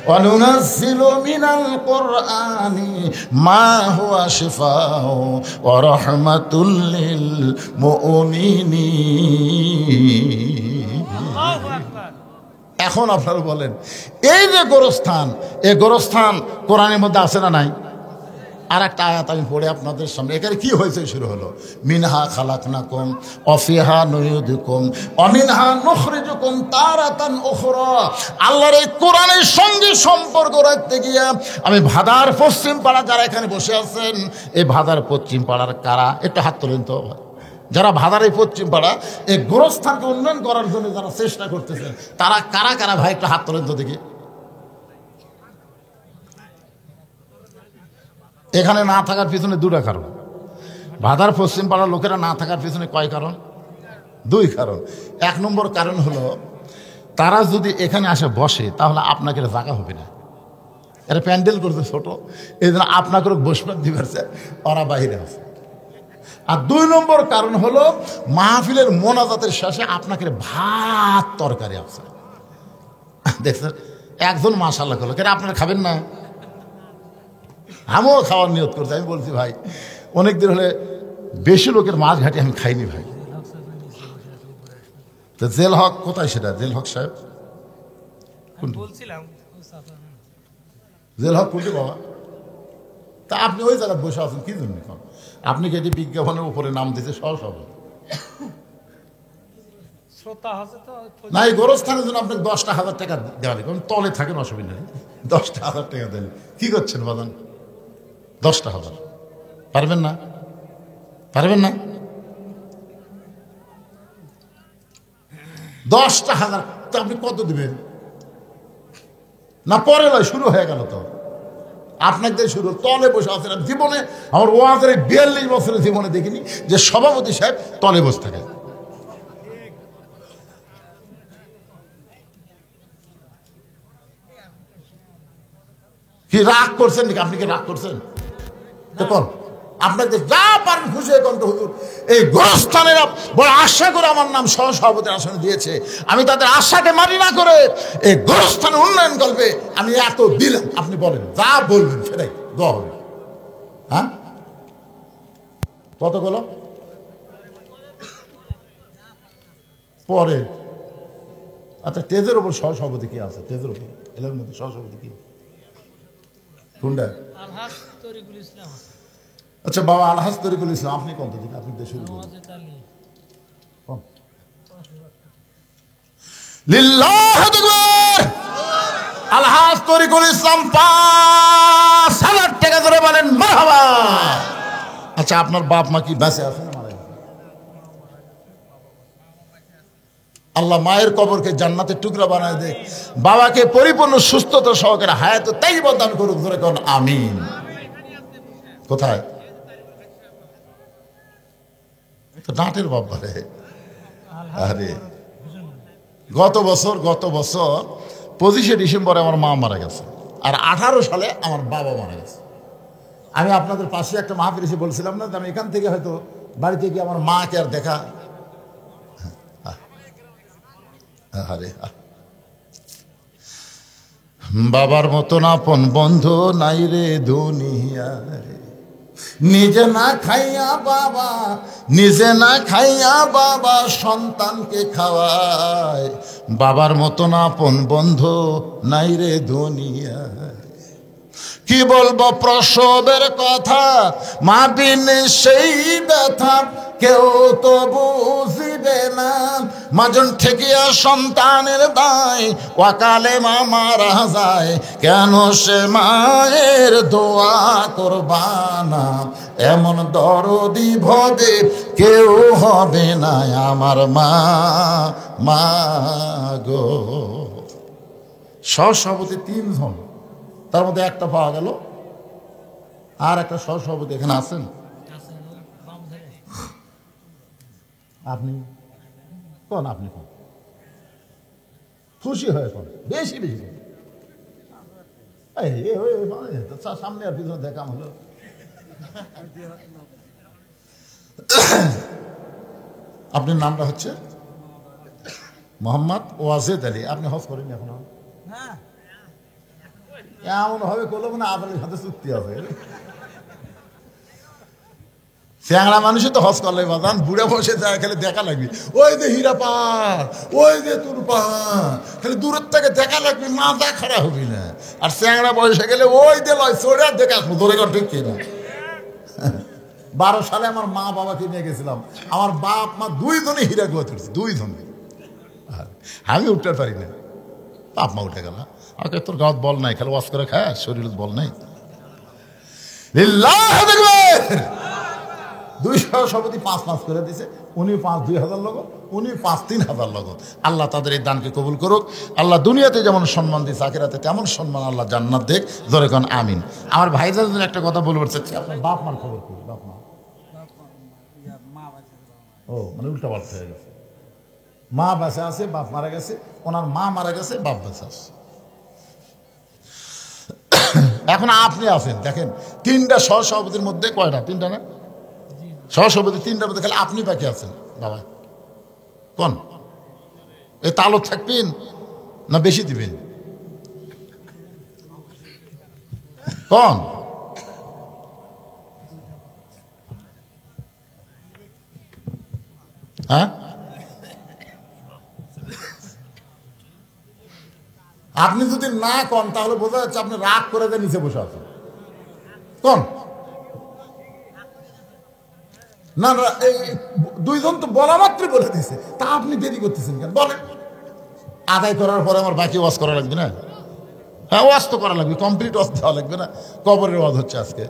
ওয়ানুনাজ্জিলু মিনাল কোরআনি মা হুয়া শিফাউ ওয়া রাহমাতুল লিল মুমিনিন। আল্লাহু আকবার। এখন আপনারা বলেন, এই যে গোরস্থান, এই গোরস্থান কোরআনের মধ্যে আছে না নাই? আর একটা আয়াত আমি পড়ে আপনাদের সামনে, এখানে কি হয়েছে শুরু হলো, মিনহা খালাকনাকুম ওয়া ফিহা নুইদুকুম ওয়া মিনহা নুখরিজুকুম তারাতান উখরা। আল্লাহর এই কোরআনের সঙ্গে সম্পর্ক রাখতে গিয়া আমি ভাদার পশ্চিম পাড়া, যারা এখানে বসে আছেন, এই ভাদার পশ্চিম পাড়ার কারা একটু হাত তোলেন তো? যারা ভাদার এই পশ্চিম পাড়া এই গোরস্থানকে উন্নয়ন করার জন্য যারা চেষ্টা করতেছেন, তারা কারা কারা ভাই একটু হাত তোলেন তো দেখি। এখানে না থাকার পিছনে 2টা কারণ। ভাদার পশ্চিম পাড়ার লোকেরা না থাকার পিছনে কয় কারণ? দুই কারণ। এক নম্বর কারণ হলো তারা যদি এখানে আসে বসে তাহলে আপনাকে জায়গা হবে না, এরা প্যান্ডেল করতে ছোট, এই জন্য আপনাকে বসবার দিবেছে, ওরা বাহিরে আছে। আর দুই নম্বর কারণ হলো মাহফিলের মোনাজাতের শেষে আপনাকে ভাত তরকারি আছে। দেখছেন একজন মাশাআল্লাহ করলো, কেন আপনারা খাবেন না? আমিও খাওয়ার নিয়ত করছি। আমি বলছি ভাই অনেকদিন হলে বেশি লোকের মাছ ঘাটি আমি খাইনি ভাই। তো জেল হক কোথায় সেটা? জেল হক সাহেব বলছিলাম জেল হক কোনটি বাবা? তা আপনি ওই জায়গায় বসে আছেন কি জন্য? আপনি কি এটি বিজ্ঞাপনের উপরে নাম দিতে সহজ হবে শ্রোতা আছে তো না? এই গোরস্থানের জন্য আপনাকে 10,000 টাকা দেওয়া লাগবে। তলে থাকেন, অসুবিধা নেই, 10,000 টাকা দেন। কি করছেন বাদান? 10,000 পারবেন না? পারবেন না? 10,000 তা আপনি কত দিবেন? না পরে নয়, শুরু হয়ে গেল তো আপনাকে দিয়ে শুরু। তলে বসে আছেন। জীবনে আমার ওয়াজের 42 বছরের জীবনে দেখিনি যে সভাপতি সাহেব তলে বসে থাকে। কি রাগ করছেন নাকি? আপনি কি রাগ করছেন? দেখুন আপনাকে যা পারেন খুশি কণ্ঠ হুজুর, এই গোরস্থানের বড় আশা করে আমার নাম সহসভাপতির আসনে দিয়েছে, আমি তাদের আশাকে মানি না করে এই গোরস্থানের উন্নয়ন করবে আমি এত দিলাম। আপনি বলেন, যা বলবেন সেটাই দোয়া হবে। হ্যাঁ কতগুলো পরে? আচ্ছা তেজের উপর সহসভাপতি কি আছে? তেজের উপর এলাকার মধ্যে সহসভাপতি কি কোনটা? আলহাজ তরিকুল ইসলাম আচ্ছা বাবা আলহাজ তরিকুল ইসলাম, আপনি কত দিন? আপনি দেশে শুরু করুন। নওয়াজেদ আলী লিল্লাহু আকবার। আলহাজ তরিকুল ইসলাম 5,000 টাকা ধরে বলেন মারহাবা। আচ্ছা আপনার বাপ মা কি বেঁচে আছে না মারা গেছে? আল্লাহ মায়ের কবরকে জান্নাতের টুকরা বানায় দেয়, বাবাকে পরিপূর্ণ সুস্থতা সহকারে হায়াত তাইয়্যিবা দান করুক, ধরে কোন আমিন। কোথায়? তো নাটের বাবা রে। আরে গত বছর 25শে ডিসেম্বরে আমার মা মারা গেছে, আর 18 সালে আমার বাবা মারা গেছে। আমি আপনাদের পাশে একটা মাহফিল এসে বলছিলাম না, আমি এখান থেকে হয়তো বাড়িতে গিয়ে আমার মাকে আর দেখা। আরে বাবার মতন আপন বন্ধু নাই রে দুনিয়ায়, নিজে না খাইয়া বাবা, নিজে না খাইয়া বাবা সন্তানকে খাওয়ায়। বাবার মতন আপন বন্ধু নাই রে দুনিয়ায়। কি বলবো প্রসবের কথা, মা বিন সেই ব্যথা কেউ তো বুঝিবে না। মাজন ঠেকিয়া সন্তানের দায়, ওয়াকালে মা মারা যায়, কেন সে মায়ের দোয়া করবানা। এমন দরদি ভবে কেউ হবে না আমার মা, মা গো। সহসভাপতি 3 জন, তার মধ্যে একটা পাওয়া গেল। আর একটা সহসভাপতি এখানে আছেন আপনি কোন? আপনি কোন? খুশি হয়ে কোন? বেশি বেশি কোন? সামনে আর পিছনে দেখা হলো। আপনার নামটা হচ্ছে মোহাম্মদ ওয়াজেদ আলী। আপনি হজ করেন এখন? এমন ভাবে করলো মানে আদালের সাথে চুক্তি আছে। চ্যাংড়া মানুষই তো হজ করলে বাদান, বুড়া বসে যায় খালি দেখা লাগবে, ওই যে হীরা পাহাড়, ওই যে তুর পাহাড়, খালি দূরের থেকে দেখা লাগবে, না দেখা হবি না। আর চ্যাংড়া বয়সে গেলে ওই যে লয় চড়ে দেখা আসবো, ধরে কর ঠিক কিনা। 12 সালে আমার মা বাবাকে নিয়ে গেছিলাম, আমার বাপ মা 2 জনে হীরা গুয়া তুলছে, 2 জনে। আমি উঠতে পারি না, বাপ মা উঠে গেল। আমাকে তোর গাঁত বল নাই, খালি ওয়াশ করে খায়, শরীর বল নাই। লিল্লাহু আকবার। 2 সভাপতি 5 করে দিছে, উনি 2,000 লগত, উনি 3,000 লগত। আল্লাহ তাদের এই দানকে কবুল করুক। আল্লাহ দুনিয়াতে যেমন সম্মান দিচ্ছে, আখিরাতে তেমন সম্মান আল্লাহ জান্নাত দেখ, ধরে কোন আমিন। আমার ভাইজান একটা কথা বলবার চাচ্ছি, আপনার বাপ মার খবর কি? বাপ মা ও মানে উল্টা পাল্টা হয়ে গেছে। মা বেঁচে আছে, বাপ মারা গেছে, ওনার মা মারা গেছে, বাপ বেঁচে আছে। এখন আপনি আছেন, দেখেন তিনটা সহসভাপতির মধ্যে কয়টা? তিনটা না? সহসভাপতি তিনটার মধ্যে খালি আপনি বাকি আছেন। বাবা কোন এ তালব থাকবেন না বেশি দিবেন? কোন হ্যাঁ? আপনি যদি না কন তাহলে বোঝা যাচ্ছে আপনি রাগ করে দিয়ে নিচে বসে আছেন। কোন না না, এই দুইজন তো বলা মাত্রই বলে দিয়েছে, তা আপনি দেরি করতেছেন কেন? বলেন। আদায় করার পরে আমার বাকি ওয়াজ করা লাগবে না? হ্যাঁ, ওয়াজ তো করা লাগবে, কমপ্লিট ওয়াজ দেওয়া লাগবে না? কবরের ওয়াজ হচ্ছে আজকে।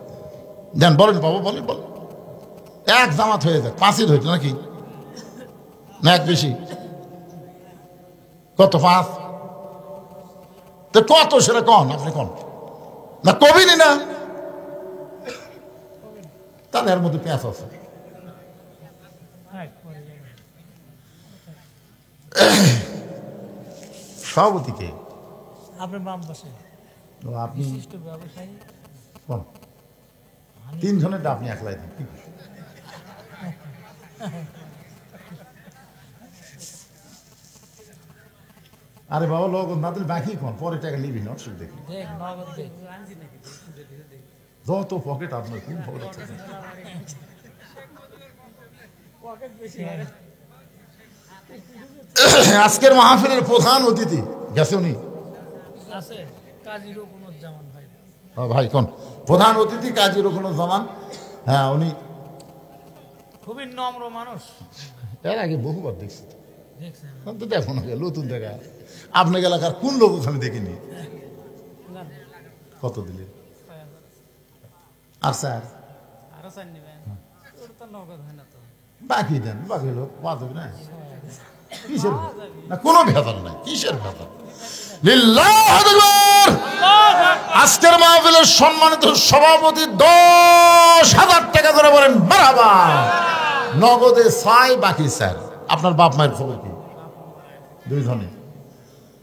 দেন বলেন বাবা, বলেন বলেন। এক জামাত হয়ে যাক, 5ই হইতো নাকি? না এক বেশি? কত? 5? তো কত সেটা কন, আপনি কন না, কবিনি না? তাহলে এর মধ্যে পেঁচ আছে। সভাপতিকে আপনার বাম পাশে আপনি বিশিষ্ট ব্যবসায়ী কোন? 3 জনের আপনি একলাই দিন। আরে বাবা, লোক না দিলে বাকি কোন, পরে টাকা নিবি না, অসুবিধা কি? দেখ নগদ দেখ। যত পকেট আপনার, কোন পকেট আছে? আজকের মাহফিলের প্রধান অতিথি গেছে, উনি আছে কাজী রকুনুজ্জামান ভাই। ভাই কোন প্রধান অতিথি? কাজী রকুনুজ্জামান। হ্যাঁ, উনি খুবই নম্র মানুষ। এর আগে বহুবার দেখছি, দেখছেন? তো দেখো না, নতুন দেখা। আপনার এলাকার কোন লোক আমি দেখিনি। কত দিলে? আর স্যার আরো চান নেবেন? ওটা তো নগদ হয় না তো। বাকি দেন, বাকি লোক বাদ হবে না। কিসের না, কোনো ভেজাল নাই, কিসের ভেজাল? লিল্লাহু আকবার। আজকের মাহফিলের সম্মানিত সভাপতি 10,000 টাকা করে বলেন মারহাবা। নগদে 6, বাকি স্যার। আপনার বাপ মায়ের খবর কি? 2 জনে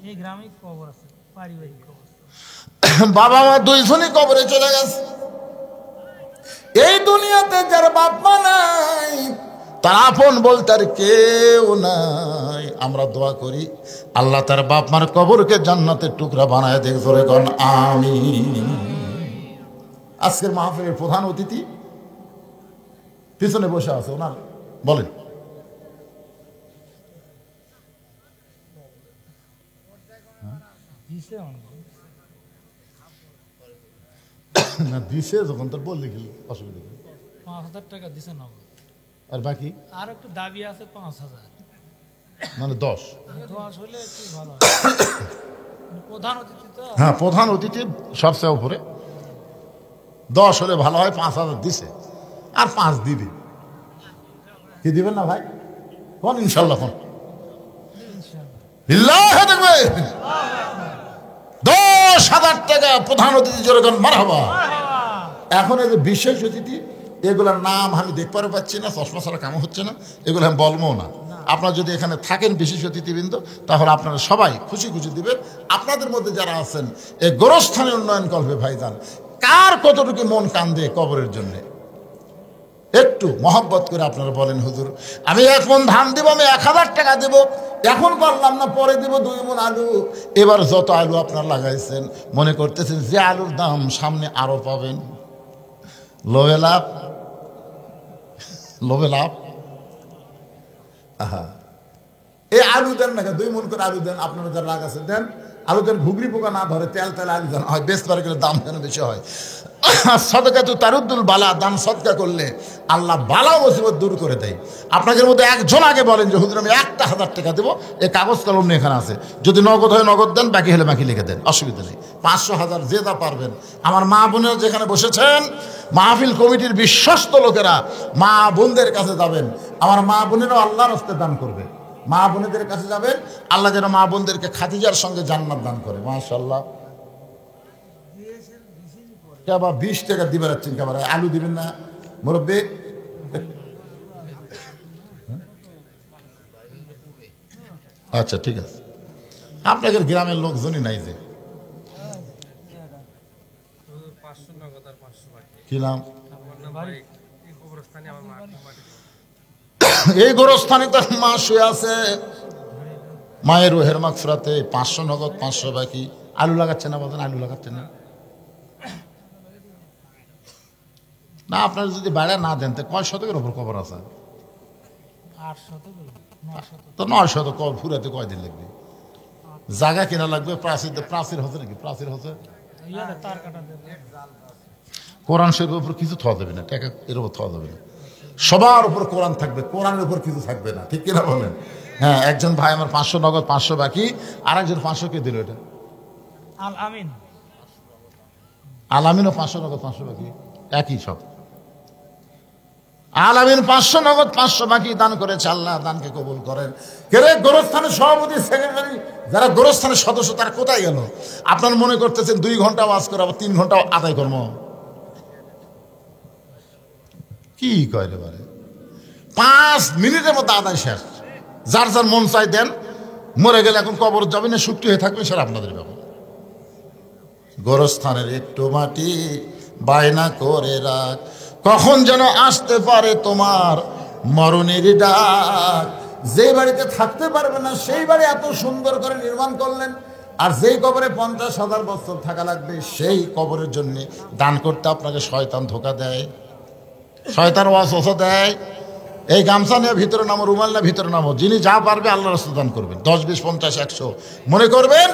এই গ্রামে কবর আছে, পারিবারিক কবর। বাবা মা 2 জনই কবরে চলে গেছে। এই দুনিয়াতে যার বাপ মা নাই, তার আপন বলতে আর কেউ নাই। আমরা দোয়া করি আল্লাহ তার বাপ মার কবরকে জান্নাতের টুকরা বানায় দেখ, জোরে কোন আমিন। আজকের মাহফিলের প্রধান অতিথি পিছনে বসে আছে, ওনার বলেন। দিছে অনেক। না দিছে যখন, তোর বললে কি অসুবিধা কি? 5,000 টাকা দিছে নগদ। আর বাকি আর একটু দাবি আছে 5,000। মানে 10। 10 হলে একটু ভালো হয়। প্রধান অতিথি তো। হ্যাঁ, প্রধান অতিথি সবচেয়ে উপরে। 10 হলে ভালো হয়। 5,000 দিছে, আর 5 দিবে। কি দিবেন না ভাই? কোন ইনশাল্লাহ কোন? লিল্লাহি দেখবে 10,000 টাকা প্রধান অতিথি, জোরে কোন মারহাবা। এখন এই যে বিশেষ অতিথি, এগুলোর নাম আমি দেখতে পাচ্ছি না, চশমা ছাড়া কাম হচ্ছে না, এগুলো আমি বলবো না। আপনারা যদি এখানে থাকেন বিশেষ অতিথিবৃন্দ, তাহলে আপনারা সবাই খুশি খুশি দিবেন। আপনাদের মধ্যে যারা আছেন এই গোরস্থানে উন্নয়ন কল্পে ভাইজান, কার কতটুকু মন কান্দে কবরের জন্য, একটু মহব্বত করে আপনারা বলেন, হুজুর আমি 1 মণ ধান দিব, আমি 1,000 টাকা দেব, এখন পারলাম না, পরে দিব 2 মণ আলু। এবার যত আলু আপনারা লাগাইছেন, মনে করতেছেন যে আলুর দাম সামনে আরো পাবেন, লোভে লাভ, লোভে লাভ। আহা, এই আলু দেন না, 2 মণ করে আলু দেন। আপনারা যারা লাগাচ্ছেন দেন আলু দেন, ঘুগরি পোকা না ধরে, তেল তেল আলু দেন, হয় বেশ পারে গেলে দাম যেন বেশি হয়। সদকা তো তারুদ্দুল বালা, দান সদকা করলে আল্লাহ বালা মুসিবত দূর করে দেয়। আপনাদের মধ্যে একজন আগে বলেন যে হুজুর আমি 1,000 টাকা দেবো, এই কাগজ কলম নিয়ে এখানে আছে, যদি নগদ হয় নগদ দেন, বাকি হলে বাকি লিখে দেন, অসুবিধা নেই। 500, 1000 যে যা পারবেন। আমার মা বোনেরা যেখানে বসেছেন, মাহফিল কমিটির বিশ্বস্ত লোকেরা মা বোনদের কাছে যাবেন, আমার মা বোনেরাও আল্লাহর রাস্তায় দান করবে। মা বোনেদের কাছে যাবেন, আল্লাহ যেন মা বোনদেরকে খাদিজার সঙ্গে জান্নাত দান করে। মাশাআল্লাহ। কেবা 20 টাকা দিবে রাখছেন, কেবার আলু দিবেন না মুরব্বী? আচ্ছা ঠিক আছে, আপনাদের গ্রামের লোকজনই নাই যে, কি নাম? এই গোরস্থানে তার মা শুয়ে আছে, মায়ের রুহের মাগফিরাতে 500 নগদ 500 বাকি। আলু লাগাচ্ছে না বলেন, আলু লাগাচ্ছে না? না আপনারা যদি বাইরে না দেন তো কয় শতকের উপর কবর আছে? 800 তো 900 তো কবর ফুরাতে কয়দিন লাগবে? জায়গা কেনা লাগবে, প্রাচীর হচ্ছে নাকি? প্রাচীর হচ্ছে, তার কাটা দেবে। কোরআন শরীফের উপর কিছু থাওয়া যাবে না, টাকা এর উপর থাওয়া যাবে না। সবার উপর কোরআন থাকবে, কোরআনের উপর কিছু থাকবে না, ঠিক কিনা বলেন? হ্যাঁ, একজন ভাই আমার 500 নগদ 500 বাকি, আর একজন 500 কে দিল? এটা আল আমিন। আলামিনও 500 নগদ 500 বাকি, একই সব। আলামিন 500 নগদ 500 বাকি দান করেছে, আল্লাহ দানকে কবুল করেন। কেরে গোরস্থানের সভাপতি, সেক্রেটারি, যারা গোরস্থানের সদস্য, তারা কোথায় গেল? আপনার মনে করতেছেন 2 ঘন্টা ওয়াজ করে আবার 3 ঘন্টা আদায় কর্ম, কি কয় রে বারে? 5 মিনিটের মধ্যে আদায় শেষ। যার যার মন চাই দেন, মরে গেলে এখন কবর যাবে না, শুকটি হয়ে থাকবে, সেটা আপনাদের ব্যাপার। গোরস্থানের একটু মাটি বায়না করে রাখ, কখন যেন আসতে পারে তোমার মরণের ডাক। যে বাড়িতে থাকতে পারবে না সেই বাড়ি এত সুন্দর করে নির্মাণ করলেন, আর যেই কবরে 50,000 বছর থাকা লাগবে সেই কবরের জন্য দান করতে আপনাকে শয়তান ধোকা দেয়, শয়তান ওয়াসওয়াসা দেয়। এই গামছা নিয়ে ভিতরে নামো, রুমাল নিয়ে ভিতরে নামো, যিনি যা পারবে আল্লাহ রাস্তায় দান করবেন। 10, 20, 50, 100 মনে করবেন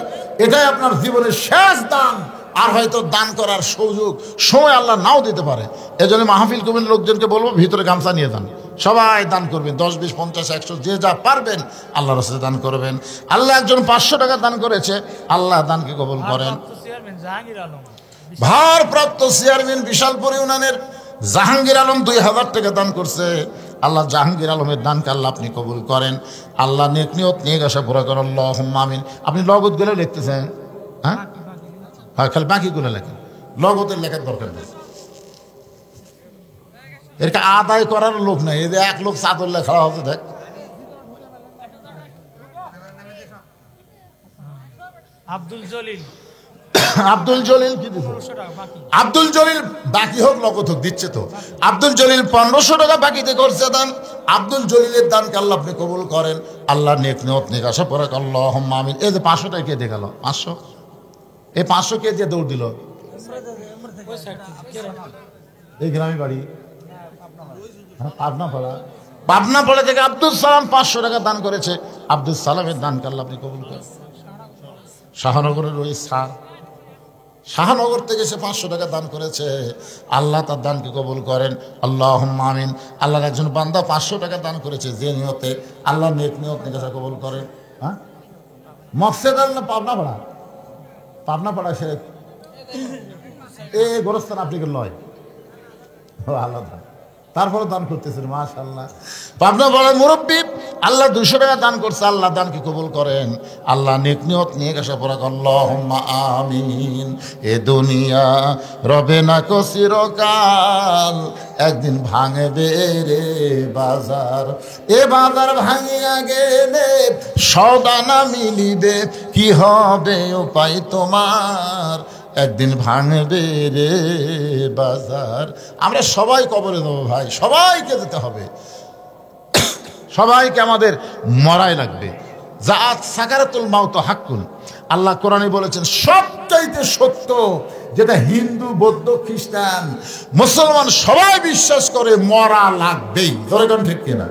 এটাই আপনার জীবনের শেষ দান। আর হয়তো দান করার সুযোগ সময় আল্লাহ নাও দিতে পারে। এজন্য মাহফিল কমিটির লোকজনকে বলবো ভিতরে গামছা নিয়ে যান, সবাই দান করবেন। 10, 20, 50, 100 যে যা পারবেন আল্লাহ রাস্তায় দান করবেন। আল্লাহ একজন 500 টাকা দান করেছে, আল্লাহ দানকে কবুল করেন। জাহাঙ্গীর আলম, ভারপ্রাপ্ত চেয়ারম্যান বিশালপুর ইউনিয়নের জাহাঙ্গীর আলম 2000 টাকা দান করছে। আল্লাহ জাহাঙ্গীর আলমের দানকে আল্লাহ আপনি কবুল করেন। আল্লাহ নেক নিয়ত নিয়ে আসা পুরা করেন, আল্লাহুম্মা আমিন। আপনি লগত গেলে লিখতেছেন, হ্যাঁ হ্যাঁ, খালি বাকিগুলো লেখেন, লগতের লেখার দরকার নেই। এরকে আদায় করার লোক নাই, এই যে এক লোক চাদর লেখা হচ্ছে, দেখ আব্দুল জলিল, আব্দুল জলিল কি দিচ্ছে? 1500 টাকা বাকি। আব্দুল জলিল বাকি হোক নগদ হোক দিচ্ছে তো। আব্দুল জলিল 1500 টাকা বাকিতে করছে দান। আব্দুল জলিলের দানকে আল্লাহ আপনি কবুল করেন। আল্লাহ নেক নিয়ত নেক আশা পরে আল্লাহুম্মা আমিন। এই যে 500 টাকা কে দিয়ে গেল? 500, এই 500 কে দিয়ে দৌড় দিল? ওই সাইড থেকে কে রে? এই গ্রামে বাড়ি, হ্যাঁ, পাবনাপাড়া থেকে আব্দুল সালাম 500 টাকা দান করেছে। আব্দুল সালামের দানকে আল্লাহ আপনি কবুল করেন। শাহনগরের ওই স্যার, শাহনগর থেকে সে 500 টাকা দান করেছে, আল্লাহ তার দানকে কবুল করেন, আল্লাহুম্মা আমিন। আল্লাহর একজন বান্দা 500 টাকা দান করেছে, যে নিয়তে আল্লাহ নেক নিয়ত নিকাশা কবুল করেন। হ্যাঁ, মকসেদ আল্লাহ পাবনাপাড়া, পাবনাপাড়া সে এই গোরস্থান আপনি লয় আলাদা, তারপরে দান করতেছেন, মাশাআল্লাহ। পাবনা বড় মুরব্বী, আল্লাহ 200 টাকা দান করছে, আল্লাহ দানকে কবুল করেন। আল্লাহ নেক নিয়ত নিয়ে গেছে পড়া, আল্লাহুম্মা আমিন। এ দুনিয়া রবে না কো চিরকাল, একদিন ভাঙবে রে বাজার। এ বাজার ভাঙিয়া গেলে সদা না মিলিবে, কি হবে উপায় তোমার, একদিন ভাঙবে রে বাজার। আমরা সবাই কবরে দেবো ভাই, সবাইকে যেতে হবে, সবাইকে আমাদের মরাই লাগবে। জাত সাকারাতুল মাউত হাক্কুন, আল্লাহ কোরআনে বলেছেন সবচাইতে সত্য, যেটা হিন্দু, বৌদ্ধ, খ্রিস্টান, মুসলমান সবাই বিশ্বাস করে মরা লাগবেই। দরকার ঠিক কিনা?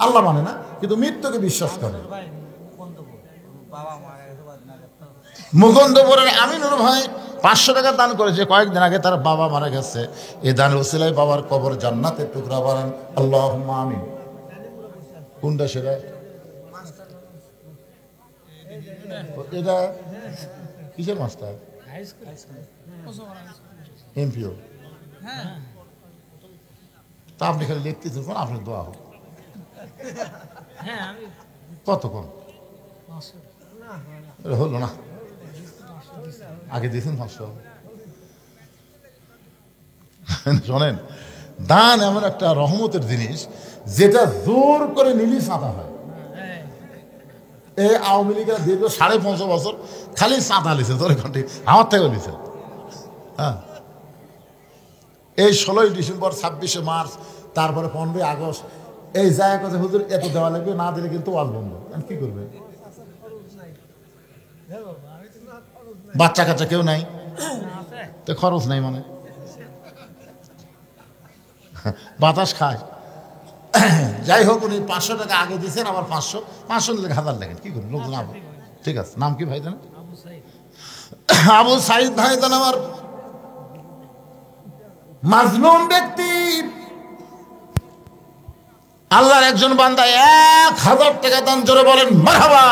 আল্লাহ মানে না, কিন্তু মৃত্যুকে বিশ্বাস করে। মুকুন্দপুরের আমিনুর ভাই 500 টাকা দান করেছে, কয়েকদিন আগে তার বাবা মারা গেছে। এই দান উসিলায় বাবার কবর জান্নাতের টুকরা বানান, আল্লাহুম্মা আমিন। কোনটা সেটা? এটা কিসের মাস্টার? এমপিও। তা আপনি খালি লিখতেছেন, কোন আপনার দোয়া হোক। কতক্ষণ হলো না? আগে দিয়েছেন 500। শোনেন, দান এমন একটা রহমতের জিনিস, যেটা জোর করে নিলি সাদা হয়। এই আওয়ামী লীগের দীর্ঘ ৫.৫ বছর খালি চাঁদা লিছে তোর ঘন্টি আমার থেকেও লিছে। হ্যাঁ, এই ১৬ই ডিসেম্বর, ২৬শে মার্চ, তারপরে ১৫ই আগস্ট এই জায়গা কথা হুজুর এত দেওয়া লাগবে, না দিলে কিন্তু ওয়াজ বন্ধ। কি করবে? বাচ্চা কাচ্চা কেউ নাই, তো খরচ নাই মানে বাতাস খায়। যাই হোক, উনি ৫০০ টাকা আগে দিচ্ছেন, আবার ৫০০ নিলে ১,০০০ লেখেন। কি করবেন লোকজন? ঠিক আছে, নাম কি ভাই জানেন? আবু সাইদ ভাই জান আমার মাজলুম ব্যক্তি, আল্লাহর একজন বান্দা ১,০০০ টাকা দান, জোরে বলেন মারহাবা।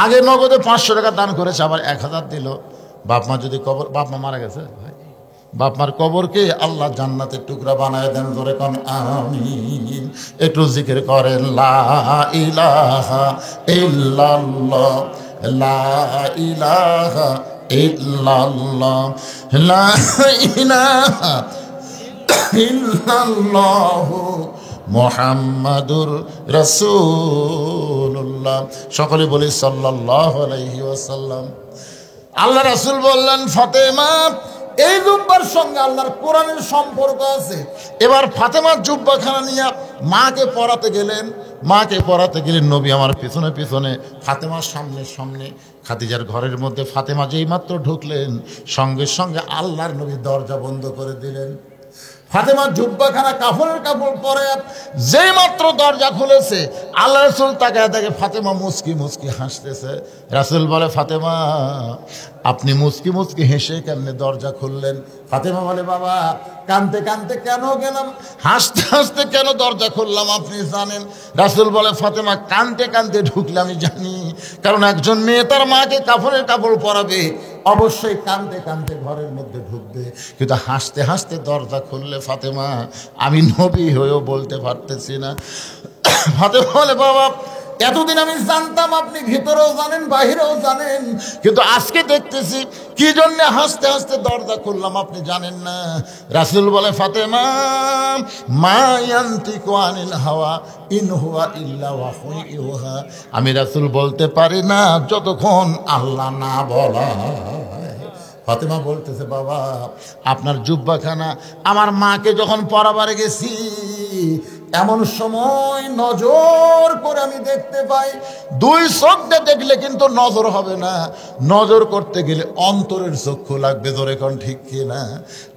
আগে নগদে ৫০০ টাকা দান করেছে, আবার ১,০০০ দিল। বাপ মা যদি কবর, বাপ মা মারা গেছে, বাপ মার কবরকে আল্লাহ জান্নাতের টুকরা বানায় দেন, জোরে কোন আমিন। একটু জিকির করেন লা ইলাহা ইল্লাল্লাহ, লা ইলাহা ইল্লাল্লাহ, লা ইলাহা ইল্লাল্লাহ মুহাম্মাদুর রাসূলুল্লাহ। সকলে বলি সাল্লাল্লাহু আলাইহি ওয়াসাল্লাম। আল্লাহ রাসূল বললেন, ফাতেমা, এই জুব্বার সঙ্গে আল্লাহর কোরআনের সম্পর্ক আছে। এবার ফাতেমার জুব্বাখানা নিয়ে মাকে পড়াতে গেলেন। মাকে পড়াতে গেলেন নবী আমার পিছনে পিছনে, ফাতেমার সামনে সামনে। খাদিজার ঘরের মধ্যে ফাতেমা যেই মাত্র ঢুকলেন, সঙ্গে সঙ্গে আল্লাহর নবী দরজা বন্ধ করে দিলেন। ফাতেমার জুব্বাখানা কাপড়ের কাপড় পরে যেই মাত্র দরজা খুলেছে, আল্লাহ রাসূল তাকায় দেখে ফাতেমা মুচকি মুচকি হাসতেছে। রাসূল বলে, ফাতেমা, আপনি মুচকি মুচকি হেসে কেমনে দরজা খুললেন? ফাতেমা বলে, বাবা, কানতে কানতে কেন গেলাম, হাসতে হাসতে কেন দরজা খুললাম আপনি জানেন? রাসূল বলে, ফাতেমা, কানতে কানতে ঢুকলে আমি জানি, কারণ একজন মেয়ে তার মাকে কাপড়ের কাপড় পরাবে, অবশ্যই কানতে কানতে ঘরের মধ্যে ঢুকবে, কিন্তু হাসতে হাসতে দরজা খুললে ফাতেমা, আমি নবী হয়েও বলতে পারতেছি না। ফাতেমা বলে, বাবা, এতদিন আমি জানতাম আপনি ভিতরেও জানেন বাহিরেও জানেন, কিন্তু আজকে দেখতেছি কি জন্য হাসতে হাসতে দরজা খুললাম আপনি জানেন না। রাসূল বলে, ফাতেমা, মা ইয়ান্তিকু আনিল হাওয়া ইন হুয়া ইল্লা ওয়াহয়ুন ইউহা। আমি রাসূল বলতে পারি না যতক্ষণ আল্লাহ না বলা। ফাতেমা বলতেছে, বাবা, আপনার জুব্বাখানা আমার মাকে যখন পরাবারে গেছি, এমন সময় নজর করে আমি দেখতে পাই, দুই চোখ দিয়ে দেখলে কিন্তু নজর হবে না, নজর করতে গেলে অন্তরের চক্ষু লাগবে, ধরে কোন ঠিক কি না?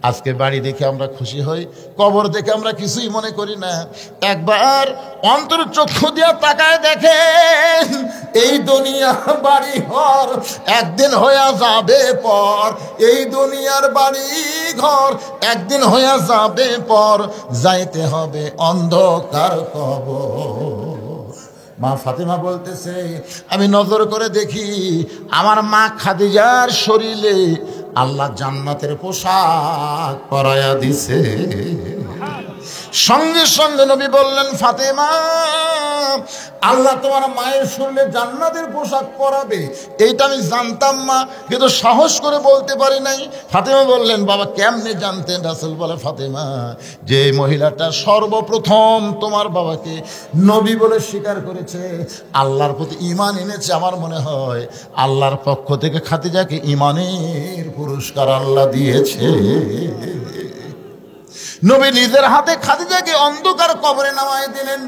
আজকে বাড়ি দেখে আমরা খুশি হই, কবর দেখে আমরা কিছুই মনে করি না। একবার অন্তরের চক্ষু দিয়ে তাকায় দেখেন, এই দুনিয়া বাড়ি ঘর একদিন হয়ে যাবে পর, এই দুনিয়ার বাড়ি ঘর একদিন হয়ে যাবে পর, যাইতে হবে অন্ধকার কবর। মা ফাতেমা বলতেছে, আমি নজর করে দেখি আমার মা খাদিজার শরীরে আল্লাহ জান্নাতের পোশাক পরায়া দিছে। সঙ্গে সঙ্গে নবী বললেন, ফাতেমা, আল্লাহ তোমার মায়ের শরীরে জান্নাতের পোশাক পরাবে এইটা আমি জানতাম মা, কিন্তু সাহস করে বলতে পারি নাই। ফাতেমা বললেন, বাবা, কেমনে জানতেন? রাসূল বলে, ফাতেমা, যে মহিলাটা সর্বপ্রথম তোমার বাবাকে নবী বলে স্বীকার করেছে, আল্লাহর প্রতি ঈমান এনেছে, আমার মনে হয় আল্লাহর পক্ষ থেকে খাদিজাকে ঈমানের পুরস্কার আল্লাহ দিয়েছে। নবী নিজের হাতে খাদিজাকে অন্ধকার কবরে নামায় দিলেন।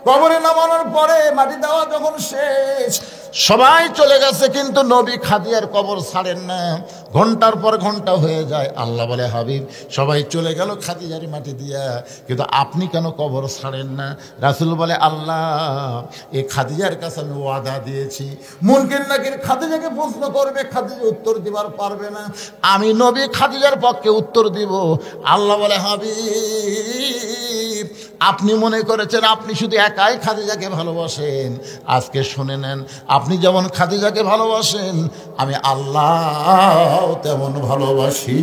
কবরে নামানোর পরে মাটি দেওয়া যখন শেষ, সবাই চলে গেছে, কিন্তু নবী খাদিজার কবর ছাড়েন না। ঘন্টার পর ঘন্টা হয়ে যায়। আল্লাহ বলে, হাবিব, সবাই চলে গেল খাদিজার মাটি দিয়া, কিন্তু আপনি কেন কবর ছাড়েন না? রাসূল বলে, আল্লাহ, এই খাদিজার কাছে আমি ওয়াদা দিয়েছি, মুনকির নাকির খাদিজাকে প্রশ্ন করবে, খাদিজা উত্তর দিবার পারবে না, আমি নবী খাদিজার পক্ষে উত্তর দিব। আল্লাহ বলে, হাবিব, আপনি মনে করেছেন আপনি শুধু একাই খাদিজাকে ভালোবাসেন, আজকে শুনে নেন, আপনি যেমন খাদিজাকে ভালোবাসেন, আমি আল্লাহ তেমন ভালোবাসি।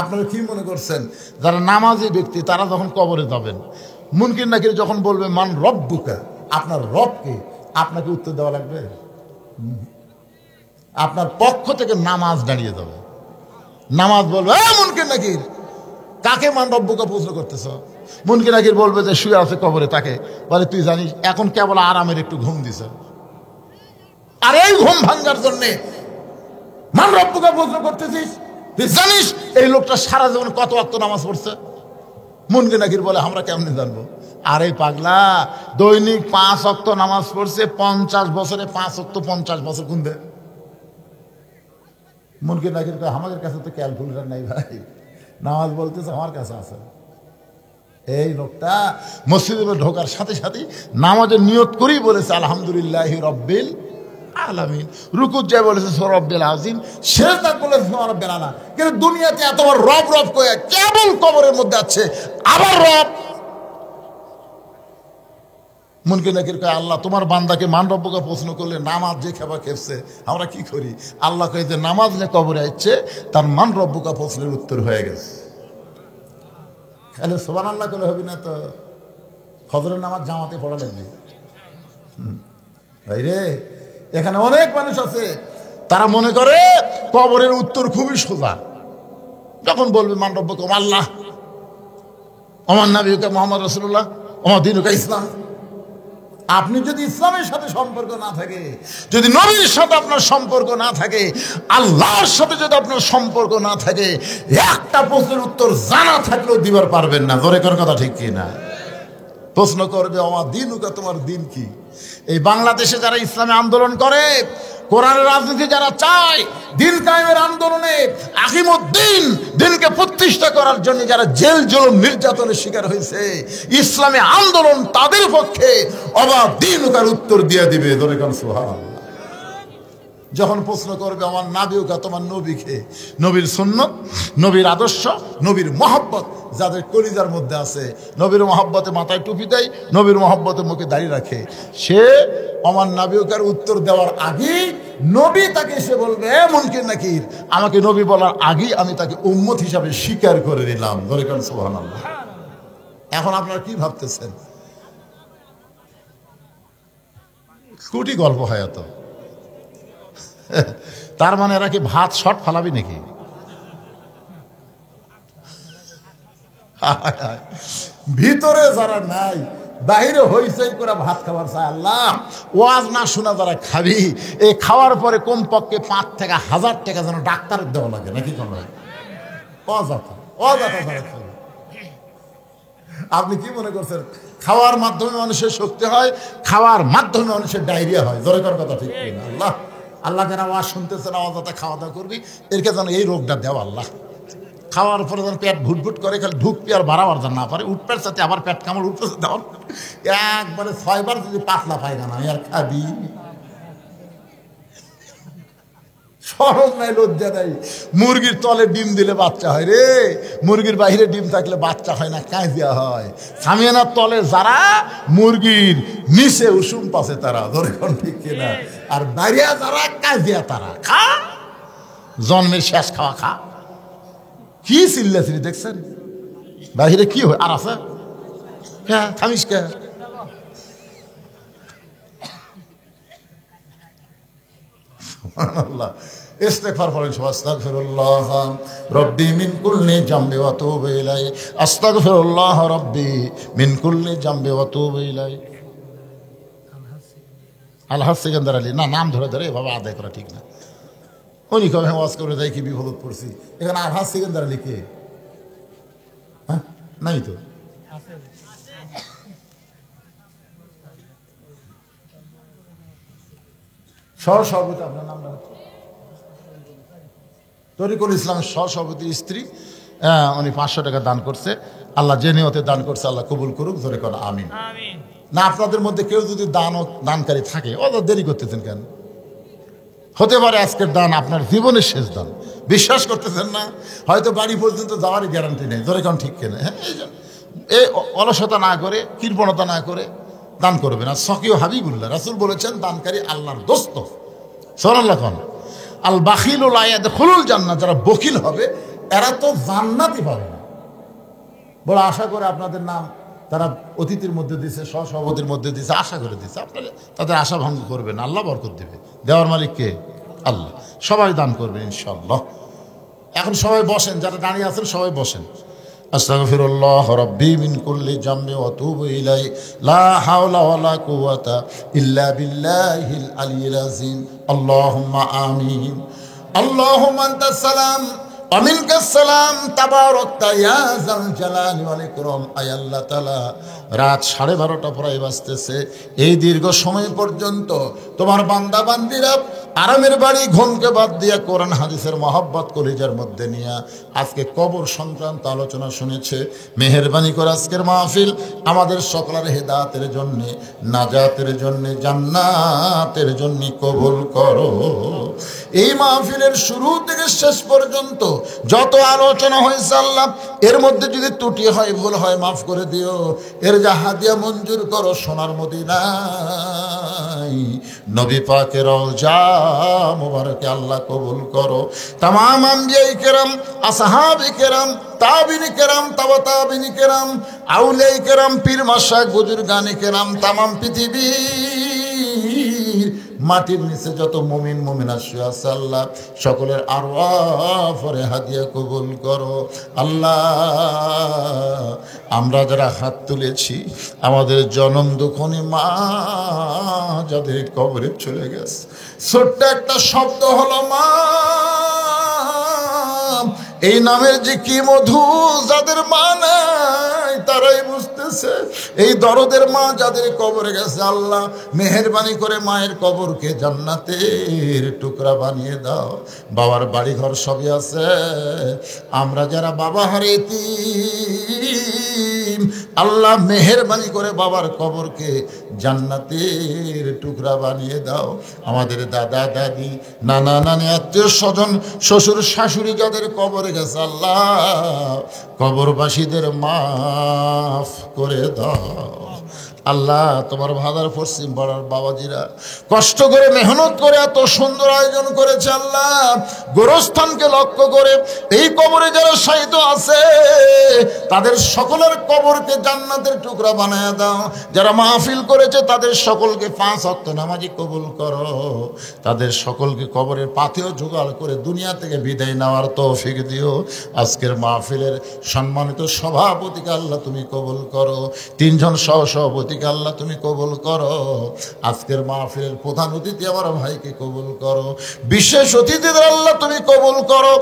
আপনারা কি মনে করছেন যারা নামাজি ব্যক্তি তারা যখন কবরে যাবেন, মুনকির নাকির যখন বলবে মান রব্বুকা, আপনার রবকে, আপনাকে উত্তর দেওয়া লাগবে? আপনার পক্ষ থেকে নামাজ দাঁড়িয়ে যাবে, নামাজ বলবে, মুনকির নাকির, কাকে মান রব্বুকা প্রশ্ন করতেছ? মুনকির নাকির বলবে যে শুয়ে আছে কবরে, তাকে বলে, তুই জানিস এখন কেবল আরামের একটু ঘুম দিছ, আর এই ঘুম ভাঙ্গার জন্য মান রব্বুকা প্রশ্ন করতেছিস? তুই জানিস এই লোকটা সারা জীবন কত ওয়াক্ত নামাজ পড়ছে? মুনকির নাকির বলে আমরা কেমনে জানবো? আরে পাগলা, দৈনিক 5 ওয়াক্ত নামাজ পড়ছে 50 বছরে, 5 ওয়াক্ত 50 বছর কোন দেয়? মুনকির নাকির আমাদের কাছে তো ক্যালকুলেটার নাই ভাই, নামাজ বলতেছে আমার কাছে আছে। এই লোকটা মসজিদে ঢোকার সাথে সাথে নামাজের নিয়ত করেই বলেছে আলহামদুলিল্লাহি রাব্বিল আলামিন, রুকুত যায় বলেছে রব্বিল আযীম, সিজদা বলেছে রব্বিল আলা। কিন্তু দুনিয়াতে এতবার রব রব কয়ে কেবল কবরের মধ্যে আছে, আবার রব। মুনকির নাকির কয় আল্লাহ তোমার বান্দাকে মান রব্বুকে প্রশ্ন করলে নামাজ যে খাবার খেপছে আমরা কি করি? আল্লাহ কয়ে যে নামাজ নিয়ে কবরে আসছে তার মান রব্বুকা প্রশ্নের উত্তর হয়ে গেছে। তাহলে সুবহানাল্লাহ করলে হবে না তো? ফজরের নামাজ জামাতে পড়া লাগবে। ভাই রে, এখানে অনেক মানুষ আছে তারা মনে করে কবরের উত্তর খুবই সোজা। যখন বলবে মান রব্বুকুম আল্লাহ, ওমান নবিয়ুকা মুহাম্মদ রাসূলুল্লাহ, ওমা দীনুকা ইসলাম। আপনি যদি ইসলামের সাথে সম্পর্ক না থাকে, যদি নবীর সাথে আপনার সম্পর্ক না থাকে, আল্লাহর সাথে যদি আপনার সম্পর্ক না থাকে, একটা প্রশ্নের উত্তর জানা থাকলেও দিবার পারবেন না। জোরে কর কথা ঠিক কি না? প্রশ্ন করবে আমার দিনুকা, তোমার দিন কি? এই বাংলাদেশে যারা ইসলামে আন্দোলন করে, কোরআনের রাজনীতি যারা চায়, দিন কায়েমের আন্দোলনে আকিমুদ্দিন দিনকে প্রতিষ্ঠা করার জন্য যারা জেল জুলুম নির্যাতনের শিকার হয়েছে, ইসলামী আন্দোলন তাদের পক্ষে অবাধ দিনুকার উত্তর দিয়ে দিবে। ধরে কারণ সুবহানাল্লাহ। যখন প্রশ্ন করবে আমার নাবিউকা, তোমার নবীকে, নবীর সুন্নত, নবীর আদর্শ, নবীর মহব্বত যাদের কলিজার মধ্যে আছে, নবীর মহব্বতে মাথায় টুপি দেয়, নবীর মহব্বতে মুখে দাঁড়িয়ে রাখে, সে আমার নাবিউকার উত্তর দেওয়ার আগেই নবী তাকে এসে বলবে মুনকির নাকির, আমাকে নবী বলার আগেই আমি তাকে উম্মত হিসাবে স্বীকার করে নিলাম। ধরে কারণ সুবহানাল্লাহ। এখন আপনারা কি ভাবতেছেন? কোটি গল্প হয় এত। তার মানে এরা কি ভাত শর্ট ফালাবি নাকি? ভিতরে যারা নাই, বাহিরে হইচই করে ভাত খাবার চায়। আল্লাহ ওয়াজ না শোনা যারা খাবি, এই খাওয়ার পরে কমপক্ষে 5 থেকে 1000 টাকা যেন ডাক্তারের দেওয়া লাগে নাকি? কোন অযথা অযথা যারা খাবে। আপনি কি মনে করছেন খাওয়ার মাধ্যমে মানুষের শক্তি হয়, খাওয়ার মাধ্যমে মানুষের ডায়রিয়া হয়? জোরে কর কথা ঠিক না? আল্লাহ আল্লাহ যেন আওয়াজ শুনতেছে না, অযথা খাওয়া দাওয়া করবি, এরকে যেন এই রোগটা দেওয়া। আল্লাহ খাওয়ার পরে যেন পেট ভুটভুট করে, খালি ঢুকপি আর বাড়াবার যেন না পারে, উঠপের সাথে আবার পেট কামড় উঠতেছে দেওয়ার, একবারে 6 বার যদি পাতলা পায়খানা আর খাবি, সরম নাই, লজ্জা নাই। মুরগির তলে ডিম দিলে বাচ্চা হয় রে, মুরগির বাইরে ডিম থাকলে বাচ্চা হয় না, কাঁজিয়া হয়। সামিয়ানার তলে যারা, মুরগির নিচে উষুম পাশে তারা। ধরে কোন ঠিক কিনা? আর বাইরে যারা, কাঁজিয়া তারা। খা, জন্মের শেষ খাওয়া খা। কি চিল্লাছিলি দেখছেন? বাহিরে কি হয় আর আছে? হ্যাঁ থামিস কে? সুবহানাল্লাহ। ইস্তেগফার পড়েন সবাই। আস্তাগফিরুল্লাহ রাব্বি মিন কুল্লি জামবি ওয়া আতুবু ইলাইহি, আস্তাগফিরুল্লাহ রাব্বি মিন কুল্লি জামবি ওয়া আতুবু ইলাইহি। আলহাজ সিকান্দার আলী, না নাম ধরে ধরে এভাবে আদায় করা ঠিক না। উনি কবে ওয়াজ করে যাই কি বিপদ পড়ছি। এখানে আলহাজ সিকান্দার আলী কে? হ্যাঁ নাই তো। সহসভাপতি আপনার নাম না? তরিকুল ইসলামের সহসভাপতির স্ত্রী, উনি 500 টাকা দান করছে। আল্লাহ যে নিয়তে দান করছে আল্লাহ কবুল করুক। ধরে কোন আমিন। না আপনাদের মধ্যে কেউ যদি দানকারী থাকে, অত দেরি করতেছেন কেন? হতে পারে আজকের দান আপনার জীবনের শেষ দান। বিশ্বাস করতেছেন না? হয়তো বাড়ি পর্যন্ত যাওয়ারই গ্যারান্টি নেই। ধরে কোন ঠিক কেনা? হ্যাঁ, এই অলসতা না করে, কৃপণতা না করে দান করবেন। আর সকিও হাবিবুল্লাহ রাসূল বলেছেন দানকারী আল্লাহর দোস্ত। সুবহানাল্লাহ। আল বাখিলুল লা ইয়াদখুলুল জান্নাহ, যারা বখিল হবে এরা তো জান্নাতই পাবে না। বড় আশা করে আপনাদের নাম তারা অতিথির মধ্যে দিছে, সহসভাপতির মধ্যে দিছে, আশা করে দিছে। আপনারা তাদের আশা ভঙ্গ করবেন, আল্লাহ বরকত দেবে। দেওয়ার মালিক কে? আল্লাহ। সবাই দান করবেন ইনশাআল্লাহ। এখন সবাই বসেন, যারা দাঁড়িয়ে আছেন সবাই বসেন। আস্তাগফিরুল্লাহ রাব্বি মিন কুল্লি জামবি ওয়া আতুবু ইলাইহি লা হাওলা ওয়ালা কুওয়াতা ইল্লা বিল্লাহিল আলিয়্যিল আযীম। আল্লাহুম্মা আমিন। আল্লাহুম্মা আনতাস সালাম ওয়া মিনকাস সালাম তাবারাকতা ইয়া যাল জালালি ওয়াল ইকরাম। আয় আল্লাহ তাআলা, রাত 12:30 প্রায় বাজতেছে। এই দীর্ঘ সময় পর্যন্ত তোমার বান্দা বান্দিরা আরামের বাড়ি ঘুমকে বাদ দিয়া কোরআন হাদিসের মহব্বত কলিজার মধ্যে নিয়ে আজকে কবর সংক্রান্ত আলোচনা শুনেছে। মেহেরবানি করে আজকের মাহফিল আমাদের সকলের হেদায়েতের জন্য, নাজাতের জন্য, জান্নাতের জন্য কবুল করো। এই মাহফিলের শুরু থেকে শেষ পর্যন্ত যত আলোচনা হয়েছে আল্লাহ, এর মধ্যে যদি ত্রুটি হয়, ভুল হয়, মাফ করে দিও। এর যা হাদিয়া মঞ্জুর করো সোনার মদিনায় নবী পাকের রওজা মুবারকে আল্লাহ কবুল করো। তামাম আম্বিয়ায়ে কেরাম, আসহাবে কেরাম, তাবিঈনে কেরাম, তাবা তাবিঈনে কেরাম, আউলিয়ায়ে কেরাম, পীর মাশায়েখ, বুজুর্গানে কেরাম, তামাম পৃথিবীর মাটির নিচে যত মুমিন মুমিনা শুয়ে আছে আল্লাহ, সকলের আরওয়াহ ফরে হাদিয়া কবুল করো। আল্লাহ, আমরা যারা হাত তুলেছি, আমাদের জনম দুঃখনী মা যাদের কবরে চলে গেছে, ছোট্ট একটা শব্দ হলো মা, এই নামের যে কি মধু, যাদের মা নাই তারাই বুঝতেছে। এই দরদের মা যাদের কবরে গেছে আল্লাহ, মেহেরবানি করে মায়ের কবরকে জান্নাতের টুকরা বানিয়ে দাও। বাবার বাড়ি ঘর সবই আছে, আমরা যারা বাবা হারিয়েছি আল্লাহ মেহেরবানি করে বাবার কবরকে জান্নাতের টুকরা বানিয়ে দাও। আমাদের দাদা দাদি, নানা নানি, আত্মীয় স্বজন, শ্বশুর শাশুড়ি যাদের কবরে গেছে আল্লাহ, কবরবাসীদের মাফ করে দাও। আল্লাহ, তোমার ভাদার পশ্চিম পাড়ার বাবাজিরা কষ্ট করে মেহনত করে এত সুন্দর আয়োজন করেছে আল্লাহ, গোরস্থানকে লক্ষ্য করে এই কবরে যারা শায়িত আছে তাদের সকলের কবরকে জান্নাতের টুকরা বানায় দাও। যারা মাহফিল করেছে তাদের সকলকে 5 ওয়াক্ত নামাজি কবুল করো। তাদের সকলকে কবরের পাথেও জোগাড় করে দুনিয়া থেকে বিদায় নেওয়ার তৌফিক দিও। আজকের মাহফিলের সম্মানিত সভাপতিকে আল্লাহ তুমি কবুল করো। 3 জন সহসভাপতি আল্লাহ তুমি কবুল করো। আজকের মাহফিলের প্রধান অতিথি আমার ভাইকে কবুল করো। বিশেষ অতিথিদের আল্লাহ তুমি কবুল করো।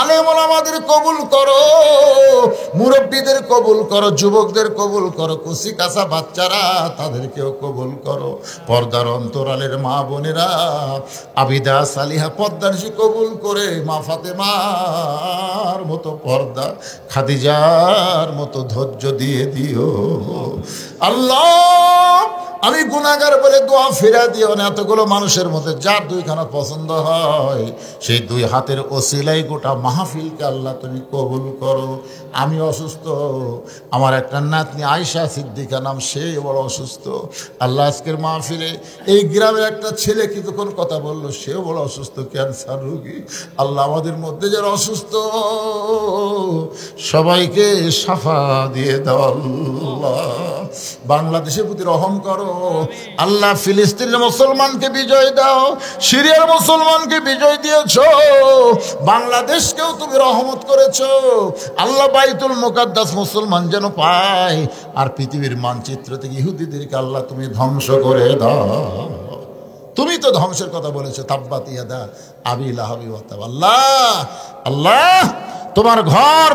আলেম ওলামাদের কবুল করো, মুরব্বীদের কবুল করো, যুবকদের কবুল করো, কুচি কাঁচা বাচ্চারা তাদেরকেও কবুল করো। পর্দার অন্তরালের মা বোনেরা আবিদা সালিহা পর্দারশি কবুল করে মা ফাতেমার মতো পর্দা, খাদিজার মতো ধৈর্য দিয়ে দিও আল্লাহ। আমি গুনাহগার বলে দোয়া ফিরা দিও না। এতগুলো মানুষের মধ্যে যার 2খানা পছন্দ হয় সেই 2 হাতের ওসিলাই গোটা মাহফিলকে আল্লাহ তুমি কবুল করো। আমি অসুস্থ, আমার একটা নাতনি আয়েশা সিদ্দিকা নাম, সে বড় অসুস্থ আল্লাহ। আজকের মাহফিলে এই গ্রামের একটা ছেলে কিছুক্ষণ কথা বললো, সেও বড় অসুস্থ, ক্যান্সার রোগী আল্লাহ। আমাদের মধ্যে যারা অসুস্থ সবাইকে শাফা দিয়ে দাও আল্লাহ। বাংলাদেশের প্রতি রহম করো আল্লাহ। ফিলিস্তিনের মুসলমানকে বিজয় দাও, সিরিয়ার মুসলমানকে বিজয় দিয়েছো, বাংলাদেশকেও তুমি রহমত করেছো আল্লাহ। বাইতুল মুকাদ্দাস মুসলমান যেন পায়, আর পৃথিবীর মানচিত্র থেকে ইহুদিদেরকে আল্লাহ তুমি ধ্বংস করে দাও। তুমি তো ধ্বংসের কথা বলেছো, তাব্বাত ইয়াদা আবি লাহাবি ওয়া তাব। আল্লাহ আল্লাহ, তোমার ঘর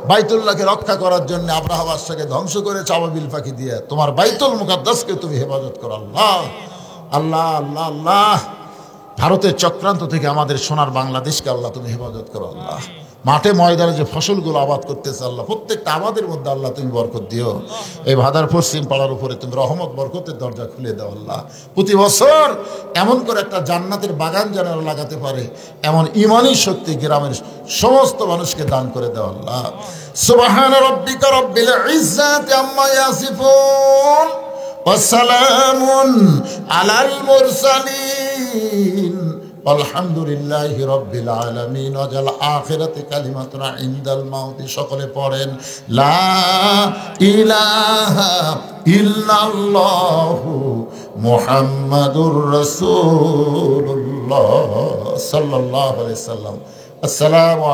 বাইতুল্লাহকে রক্ষা করার জন্য আব্রাহা বাদশাকে ধ্বংস করেছে আবাবিল পাখি দিয়ে। তোমার বাইতুল মুকাদ্দাসকে তুমি হেফাজত করো আল্লাহ আল্লাহ আল্লাহ আল্লাহ। ভারতের চক্রান্ত থেকে আমাদের সোনার বাংলাদেশকে আল্লাহ তুমি হেফাজত করো আল্লাহ। মাঠে ময়দানে যে ফসলগুলো আবাদ করতেছে আল্লাহ, প্রত্যেকটা আবাদের মধ্যে আল্লাহ তুমি বরকত দিও। এই ভাদার পশ্চিম পাড়ার উপরে তুমি রহমত বরকতের দরজা খুলে দাও আল্লাহ। প্রতি বছর এমন করে একটা জান্নাতের বাগান যেন লাগাতে পারে এমন ইমানি শক্তি গ্রামের সমস্ত মানুষকে দান করে দাও আল্লাহ। সুবহান রাব্বিকা রাব্বিল ইজ্জাতি আম্মা ইয়াসিফুন ওয়া সালামুন আলাল মুরসালিন আলহামদুলিল্লাহি রাব্বিল আলামিন। ওয়াজাল আখিরাতি কালিমাতুনা ইনদাল মাউতি। সকলে পড়েন লা ইলাহা ইল্লাল্লাহু মুহাম্মাদুর রাসূলুল্লাহ সাল্লাল্লাহু আলাইহি সাল্লাম। আসসালামু